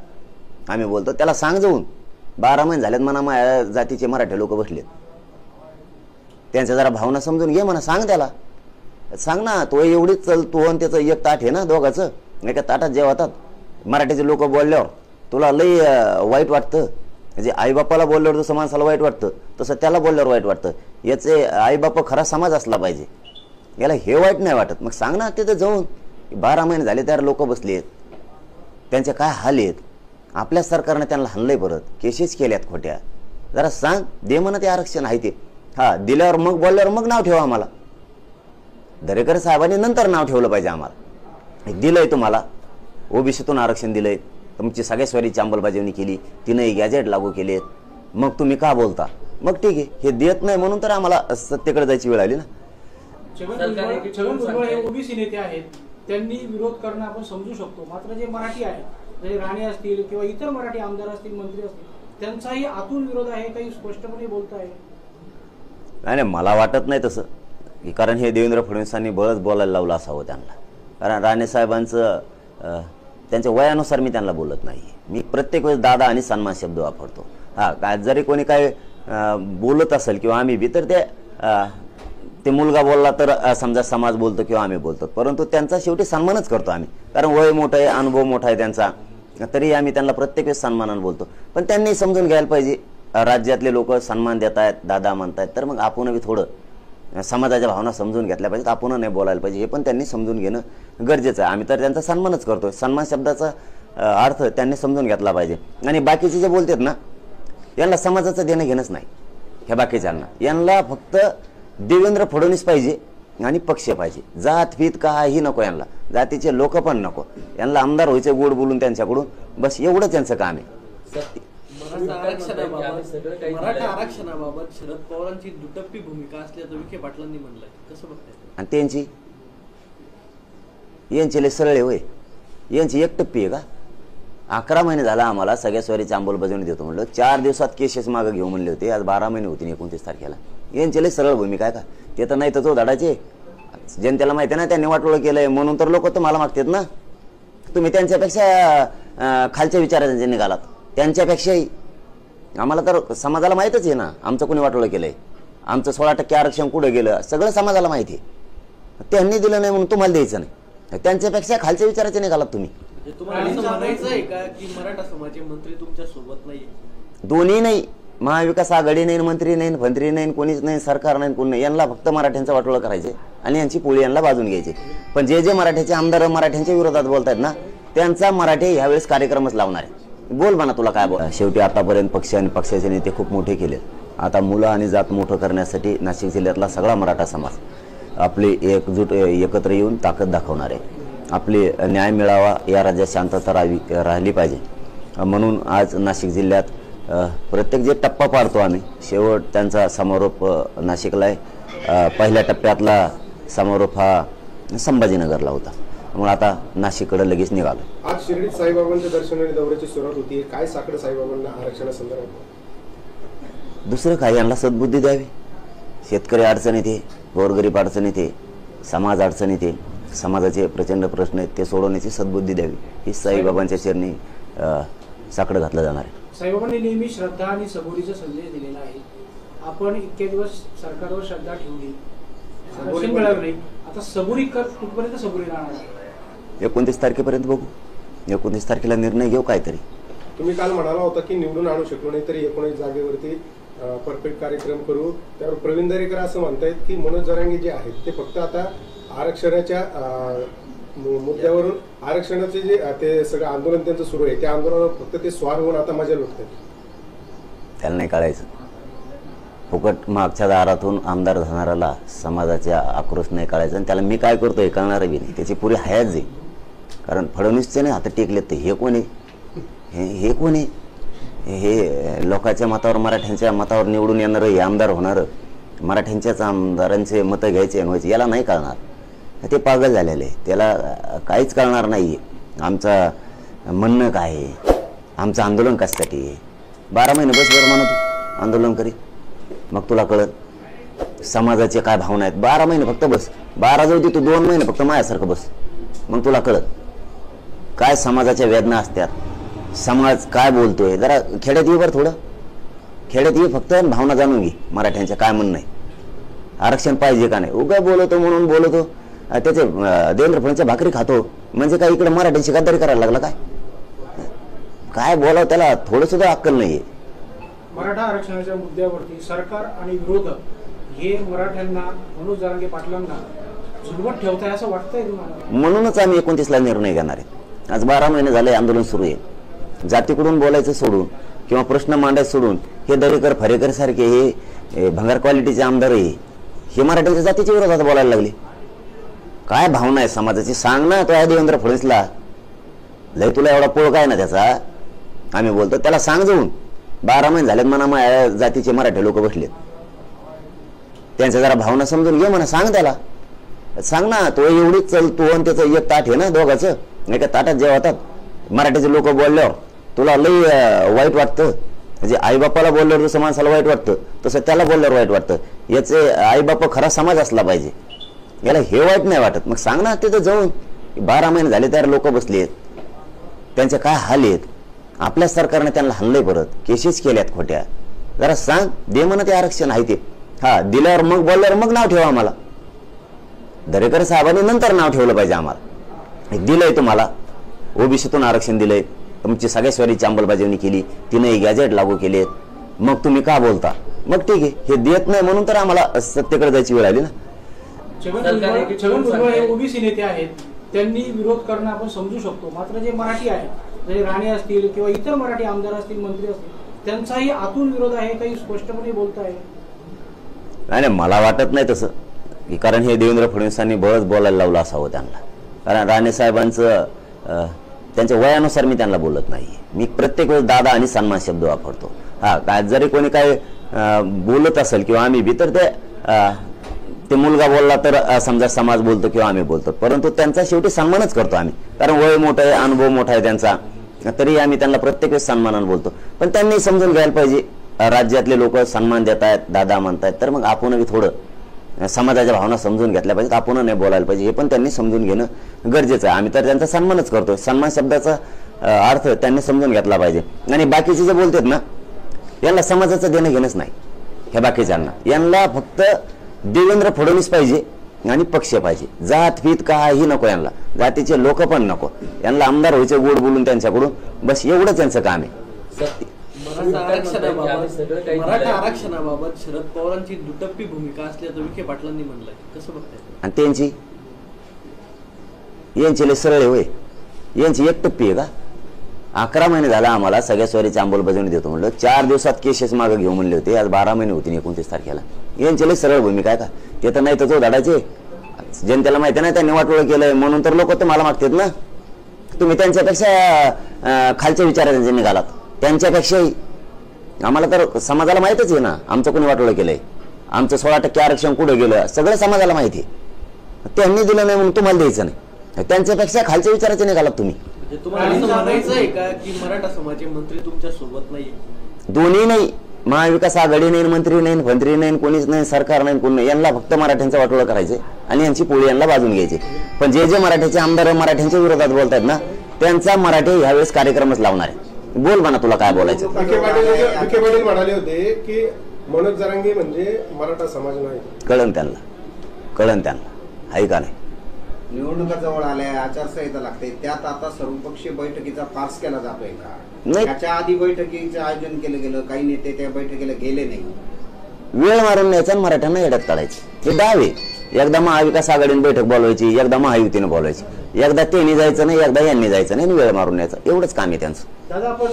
आम्ही बोलतो त्याला सांग जाऊन. 12 महिने झालेत म्हणा माझ्या जातीचे मराठी लोक बसलेत, त्यांच्या जरा भावना समजून घे म्हणा. सांग त्याला, सांग ना. तो एवढीच चलतो आणि त्याचं एक ताट आहे ना दोघाचं, एका ताटात जेवतात. मराठीचे लोक बोलल्यावर तुला लई वाईट वाटतं. म्हणजे आईबापाला बोलल्यावर जसं माणसाला वाईट वाटतं, तसं त्याला बोलल्यावर वाईट वाटतं. याचे आईबाप खरा समाज असला पाहिजे, याला हे वाईट नाही वाटत. मग सांग ना तिथं जाऊन. 12 महिने झाले त्यावर लोक बसलेत, त्यांचे काय हाल आहेत. आपल्या सरकारने त्यांना हाणलंय, परत केसेस केल्यात खोट्या. जरा सांग, दे म्हणा ते आरक्षण आहे ते. हा दिल्यावर मग बोलल्यावर मग नाव ठेवा आम्हाला. दरेकर साहेबांनी नंतर नाव ठेवलं पाहिजे आम्हाला. दिलंय तुम्हाला ओबीसीतून आरक्षण दिलंय, तुमची सगळ्या स्वारीची अंमलबजावणी केली, 3 गॅजेट लागू केलेत, मग तुम्ही का बोलता? मग ठीक आहे, हे देत नाही म्हणून तर आम्हाला सत्तेकडे जायची वेळ आली ना. छगन भुजबळ हे ओबीसी नेते आहेत, त्यांनी विरोध करणं आपण समजू शकतो. मात्र जे मराठी आहेत, म्हणजे राणे असतील किंवा इतर मराठी आमदार असतील, मंत्री असतील, त्यांचाही आतून विरोध आहे, काही स्पष्टपणे बोलत आहे. नाही, मला वाटत नाही तसं. की कारण हे देवेंद्र फडणवीसांनी बळच बोलायला लावलं असावं त्यांना. कारण राणेसाहेबांचं त्यांच्या वयानुसार मी त्यांना बोलत नाही. मी प्रत्येक वेळेस दादा आणि सन्मान शब्द वापरतो. काय जरी कोणी काय बोलत असेल किंवा आम्ही बी तर ते मुलगा बोलला तर समजा समाज बोलतो किंवा आम्ही बोलतो, परंतु त्यांचा शेवटी सन्मानच करतो आम्ही. कारण वय मोठं आहे, अनुभव मोठा आहे त्यांचा, तरी आम्ही त्यांना प्रत्येक वेळेस सन्मानाने बोलतो. पण त्यांनी समजून घ्यायला पाहिजे, राज्यातले लोक सन्मान देत आहेत, दादा म्हणतायत, तर मग आपण बी थोडं समाजाच्या भावना समजून घेतल्या पाहिजेत, आपण नाही बोलायला पाहिजे, हे पण त्यांनी समजून घेणं गरजेचं आहे. आम्ही तर त्यांचा सन्मानच करतोय. सन्मान शब्दाचा अर्थ त्यांनी समजून घेतला पाहिजे. आणि बाकीचे जे बोलतात ना, यांना समाजाचं देणं घेणंच नाही. ह्या बाकीच्यांना यांना फक्त देवेंद्र फडणवीस पाहिजे आणि पक्ष पाहिजे. जात फीत काही नको यांना, जातीचे लोक पण नको. यांना आमदार व्हायचे गोड बोलून त्यांच्याकडून, बस एवढंच यांचं काम आहे. मराठा आरक्षणाबाबत शरद पवारांची दुटप्पी भूमिका असल्याचं विखे पाटलांनी म्हणलंय, कसं बघताय? आणि यांची लय सरळे होय, यांची एक टप्पी आहे का? 11 महिने झाला आम्हाला सगळ्या स्वारीची अंमलबजावणी देतो म्हणलं, 4 दिवसात केसेस मागं घेऊ म्हणले होते, आज 12 महिने होती 29 तारखेला. यांची लय सरळ भूमिका आहे का? ते तर नाही तर तो धडाचे जनतेला माहिती आहे ना, त्यांनी वाटोळं केलंय म्हणून तर लोक तुम्हाला मागतात ना. तुम्ही त्यांच्यापेक्षा खालच्या विचारांचे निघालात, त्यांच्यापेक्षाही. आम्हाला तर समाजाला माहीतच आहे ना आमचं कोणी वाटोळं केलंय, आमचं 16% आरक्षण कुठं गेलं सगळं समाजाला माहिती आहे. त्यांनी दिलं नाही म्हणून तुम्हाला द्यायचं नाही, त्यांच्यापेक्षा खालच्या विचाराचे निघालात तुम्ही. तुम्हाला असं म्हणायचं आहे का की मराठा समाजाचे मंत्री तुमच्या सोबत नाहीये? दोन्ही नाही, महाविकास आघाडी नाही, मंत्री नाही, मंत्री नाही, कोणीच नाही, सरकार नाही, कोणी नाही. यांना फक्त मराठ्यांचं वाटोळं करायचे आणि यांची पोळी यांना बाजून घ्यायची. पण जे जे मराठ्याचे आमदार मराठ्यांच्या विरोधात बोलतायत ना, त्यांचा मराठी ह्यावेळेस कार्यक्रमच लावणार आहे. बोल म्हणा तुला काय बोल. शेवटी आतापर्यंत पक्ष आणि पक्षाचे नेते खूप मोठे केले. आता मुलं आणि जात मोठं करण्यासाठी नाशिक जिल्ह्यातला सगळा मराठा समाज आपली एकजूट एकत्र येऊन ताकद दाखवणार आहे. आपली न्याय मिळावा, या राज्यात शांतता राहिली पाहिजे म्हणून आज नाशिक जिल्ह्यात प्रत्येक जे टप्पा पाडतो आम्ही, शेवट त्यांचा समारोप नाशिकला आहे. पहिल्या टप्प्यातला समारोप हा संभाजीनगरला होता, मग आता नाशिककडे लगेच निघालो. आज शिर्डीत साईबाबांच्या दर्शनाने दौऱ्याची सुरुवात होती, काय साकडं साईबाबांना आरक्षणासंदर्भात? दुसरं काय, यांना सद्बुद्धी द्यावी. शेतकरी अडचणीत आहे, गोरगरीब अडचणीत आहे, समाज अडचणीत आहे, समाजाचे प्रचंड प्रश्न आहेत, ते सोडवण्याची सद्बुद्धी द्यावी. ही साईबाबांच्या चरणी साकडं घातलं जाणार आहे. साईबाबांनी नेहमी श्रद्धा आणि सबुरीचा संदेश दिलेला आहे. आपण इतके दिवस सरकारवर श्रद्धा ठेवली, आरक्षण मिळालं नाही, आता सबुरी कुठपर्यंत सबुरी राहणार आहे? 29 तारखेपर्यंत बघू. 29 तारखेला निर्णय घेऊ काहीतरी. तुम्ही काल म्हणाला होता की निवडून आणू शकलो नाही तरी 19 जागेवरती परफेक्ट कार्यक्रम करू. त्यावर प्रवीण दरेकर असं म्हणतायत की मनोज जरांगे जे आहेत ते फक्त आता आरक्षणाच्या मुद्द्यावरून आरक्षणाचे जे ते सगळं आंदोलन त्यांचं सुरू आहे, त्या आंदोलनावर फक्त ते स्वार होऊन आता मजा लुटतात. त्याला नाही कळायचं. फुकट मागच्या दारातून आमदार झाणाऱ्याला समाजाच्या आक्रोश नाही कळायचं, आणि त्याला मी काय करतो हे कळणार बी नाही. त्याची पुरी हयात जाईल. कारण फडणवीसचे नाही हात टेकलेत ते, हे कोण आहे, हे कोण आहे? हे लोकांच्या मतावर, मराठ्यांच्या मतावर निवडून येणारं हे आमदार होणारं, मराठ्यांच्याच आमदारांचे मतं घ्यायचे व्हायचे, याला नाही कळणार. ते पागल झालेले, त्याला काहीच कळणार नाही. आमचं म्हणणं काय आहे, आमचं आंदोलन कशासाठी आहे. 12 महिने बस बरं म्हणा तू आंदोलन करी, मग तुला कळत समाजाचे काय भावना आहेत. 12 महिने फक्त बस, 12 जाऊ दे, तू 2 महिने फक्त माझ्यासारखं बस, मग तुला कळत काय समाजाच्या वेदना असतात, समाज काय बोलतोय. जरा खेड्यात ये बरं, थोडं खेड्यात ये फक्त, भावना जाणून घे मराठ्यांच्या काय म्हणणं आहे, आरक्षण पाहिजे का नाही. उगा बोलतो म्हणून बोलतो, त्याचे देवेंद्र फडणवीसच्या भाकरी खातो म्हणजे काय इकडे मराठ्यांची गद्दारी करायला लागला काय? काय बोलावं, त्याला थोडं सुद्धा अक्कल नाहीये. मराठा आरक्षणाच्या मुद्द्यावरती सरकार आणि विरोधक हे मराठ्यांना, मनोज जरांगे पाटलांना झुलवत ठेवताय असं वाटतंय तुम्हाला? म्हणूनच आम्ही 29ला निर्णय घेणार आहे. आज 12 महिने झाले आंदोलन सुरू आहे. जातीकडून बोलायचं सोडून किंवा प्रश्न मांडायचं सोडून हे दरेकर फरेकर सारखे हे भंगार क्वालिटीचे आमदार आहे, हे मराठ्यांच्या जातीच्या विरोधात बोलायला लागले. काय भावना आहे समाजाची सांग ना. तो आहे देवेंद्र फडणवीसला, लय तुला एवढा पोळ काय ना त्याचा. आम्ही बोलतो त्याला सांग जाऊन, 12 महिने झालेत म्हणा माझ्या जातीचे मराठी लोक बसलेत, त्यांच्या जरा भावना समजून घे म्हणा, सांग त्याला, सांग ना. तो एवढीच चलतो आणि त्याचं एक ताट आहे ना दोघाचं, एका ताटात जेवतात. मराठीचे लोक बोलल्यावर तुला लई वाईट वाटतं, म्हणजे आईबापाला बोलल्यावर जसं माणसाला वाईट वाटतं तसं त्याला बोलल्यावर वाईट वाटतं. याचे आईबाप खरा समाज असला पाहिजे, याला हे वाईट नाही वाटत. मग सांग ना तिथं जाऊन, 12 महिने झाले त्यावर लोक बसले आहेत, त्यांचे काय हाल आहेत. आपल्या सरकारने त्यांना हल्लंय, परत केसेस केल्यात खोट्या. जरा सांग, दे म्हणा ते आरक्षण आहे ते. हा दिल्यावर मग बोलल्यावर मग नाव ठेवा आम्हाला. दरेकर साहेबांनी नंतर नाव ठेवलं पाहिजे आम्हाला. दिलंय तुम्हाला, ओबीसीतून आरक्षण दिलंय, तुमची सगळ्याश्वरीची अंमलबजावणी केली, 3 गॅजेट लागू केलेत, मग तुम्ही का बोलता? मग ठीक आहे, हे देत नाही म्हणून तर आम्हाला सत्तेकडे जायची वेळ आली ना. छगन भुजबळ हे ओबीसी नेते आहेत, त्यांनी विरोध करणं आपण समजू शकतो. मात्र जे मराठी आहेत, जसे राणे असतील किंवा इतर मराठी आमदार असतील, मंत्री असतील, त्यांचाही आतून विरोध आहे, काही स्पष्टपणे बोलत आहे. नाही, मला वाटत नाही तसं, कारण हे देवेंद्र फडणवीसांनी बरंच बोलायला लावलं असावं त्यांना. कारण राणे साहेबांचं त्यांच्या वयानुसार मी त्यांना बोलत नाही. मी प्रत्येक वेळेस दादा आणि सन्मान शब्द वापरतो. हा काय जरी कोणी काय बोलत असेल किंवा आम्ही बी, तर ते मुलगा बोलला तर समजा समाज बोलतो किंवा आम्ही बोलतो, परंतु त्यांचा शेवटी सन्मानच करतो आम्ही. कारण वय मोठं आहे, अनुभव मोठा आहे त्यांचा, तरी आम्ही त्यांना प्रत्येक वेळेस सन्मानाने बोलतो. पण त्यांनी समजून घ्यायला पाहिजे, राज्यातले लोक सन्मान देत आहेत, दादा म्हणतायत, तर मग आपण थोडं समाजाच्या भावना समजून घेतल्या पाहिजेत, आपण नाही बोलायला पाहिजे, हे पण त्यांनी समजून घेणं गरजेचं आहे. आम्ही तर त्यांचा सन्मानच करतो. सन्मान शब्दाचा अर्थ त्यांनी समजून घेतला पाहिजे. आणि बाकीचे जे बोलतात ना, यांना समाजाचं देणं घेणंच नाही. हे बाकीच्यांना, यांना फक्त देवेंद्र फडणवीस पाहिजे आणि पक्ष पाहिजे. जात फीत काही नको यांना, जातीचे लोक पण नको. यांना आमदार व्हायचे गोड बोलून त्यांच्याकडून, बस एवढंच त्यांचं काम आहे. मराठा आरक्षणाबाबत शरद पवारांची दुटप्पी भूमिका असल्याचं विखे पाटलांनी म्हणलंय, कसं बघताय? आणि त्यांची यांची लय सरळ होय, यांची एकटप्पी आहे का? 11 महिने झाला आम्हाला सगळ्या स्वारीची अंमलबजावणी देतो म्हणलं, 4 दिवसात केसेस मागे घेऊ म्हणले होते, आज 12 महिने होती 29 तारखेला. यांची लय सरळ भूमिका आहे का? ते तर नाही तर तो धडाचे जनतेला माहिती नाही त्यांनी वाटोळं केलंय म्हणून तर लोक तुम्हाला मागतात ना. तुम्ही त्यांच्यापेक्षा खालच्या विचारांचे निघालात. त्यांच्यापेक्षाही आम्हाला तर समाजाला माहितच आहे ना आमचं कोणी वाटोळं केलंय, आमचं 16% आरक्षण कुठे गेलं सगळं समाजाला माहिती आहे. त्यांनी दिलं नाही म्हणून तुम्हाला द्यायचं नाही. त्यांच्यापेक्षा खालच्या विचाराचे निघालात तुम्ही. तुम्हाला असं म्हणायचं आहे का की मराठा समाजाचे मंत्री तुमच्या सोबत नाहीये? दोन्ही नाही, महाविकास आघाडी नाही, मंत्री नाही, मंत्री नाही, कोणीच नाही, सरकार नाही, कोणी नाही. यांना फक्त मराठ्यांचं वाटोळं करायचे आणि यांची पोळी यांना बाजून घ्यायची. पण जे जे मराठ्याचे आमदार मराठ्यांच्या विरोधात बोलतात ना, त्यांचा मराठी ह्यावेळेस कार्यक्रमच लावणार आहे. बोल म्हणा, तुला काय बोलायचं. विखे पाटील म्हणाले होते की मनोज जरांगे म्हणजे मराठा समाज नाही. कळण त्यांना आहे का नाही? निवडणुका जवळ आल्या, आचारसंहिता लागते, त्यात आता सर्वपक्षीय बैठकीचा फार्स केला जातोय का? नाही. त्याच्या आधी बैठकीचं आयोजन केलं गेलं, काही नेते त्या बैठकीला गेले नाही. वेळ मारून न्यायचा आणि मराठ्यांना येड्यात काढायचे. हे डाव आहे. एकदा महाविकास आघाडीने बैठक बोलवायची, एकदा महायुतीने बोलवायची, एकदा त्यांनी जायचं नाही, एकदा यांनी जायचं नाही, वेळ मारून न्यायचा. एवढंच काम आहे त्यांचं. दादा, आपण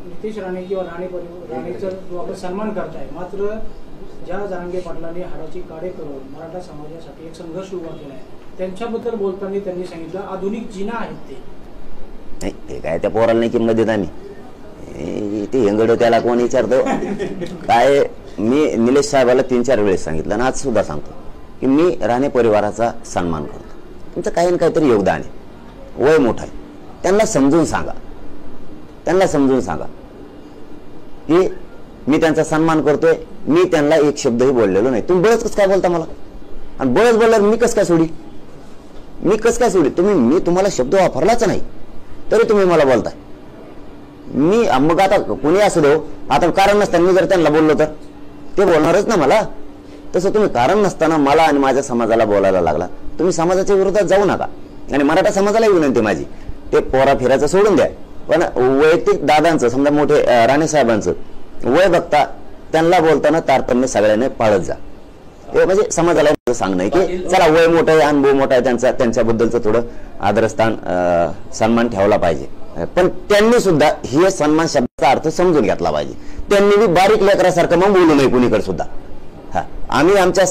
नितेश राणे किंवा राणेचा जो आपण सन्मान करताय, मात्र ज्या जरांगे पाटलांनी हाडाची काढे करून मराठा समाजासाठी एक संघर्ष उभा केला आहे, त्यांच्याबद्दल बोलताना त्यांनी सांगितलं आधुनिक जिना आहेत ते. नाही, ते काय त्या पोराला नाही किंमत देत आम्ही. ते हेंगड त्याला कोण विचारतो काय? मी निलेश साहेबाला 3-4 वेळेस सांगितलं आणि आज सुद्धा सांगतो की मी राणे परिवाराचा सन्मान करतो. तुमचं काही ना काहीतरी योगदान आहे, वय मोठं आहे, त्यांना समजून सांगा की मी त्यांचा सन्मान करतोय. मी त्यांना एक शब्दही बोललेलो नाही. तुम्ही बळच कसं काय बोलता मला? आणि बळच बोलल्यावर मी कसं काय सोडी? मी तुम्हाला शब्द वापरलाच नाही तरी तुम्ही मला बोलताय. मी मग आता कोणी असू दे, आता कारण नसताना मी जर त्यांना बोललो तर ते बोलणारच ना मला. तसं तुम्ही कारण नसताना मला आणि माझ्या समाजाला बोलायला लागला. तुम्ही समाजाच्या विरोधात जाऊ नका. आणि मराठा समाजाला विनंती माझी, ते पोरा फिरायचं सोडून द्या, पण वैयक्तिक दादांचं समजा मोठे राणे साहेबांचं वय बघता त्यांना बोलताना तारतम्य सगळ्यांनी पाळत जा. ते म्हणजे समाजाला सांगणं आहे की चला वय मोठं आहे, अनुभव मोठा आहे त्यांचा, त्यांच्याबद्दलचं थोडं आदरस्थान सन्मान ठेवला पाहिजे. पण त्यांनी सुद्धा हे सन्मान शब्दाचा अर्थ समजून घेतला पाहिजे. त्यांनी बी बारीक लेकरासारखं मग बोलू नये कुणीकडे सुद्धा. हा, आम्ही आमच्या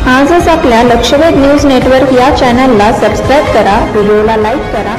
आजच आपल्या लक्षवेध न्यूज नेटवर्क या चॅनलला सबस्क्राईब करा, व्हिडिओला लाईक करा.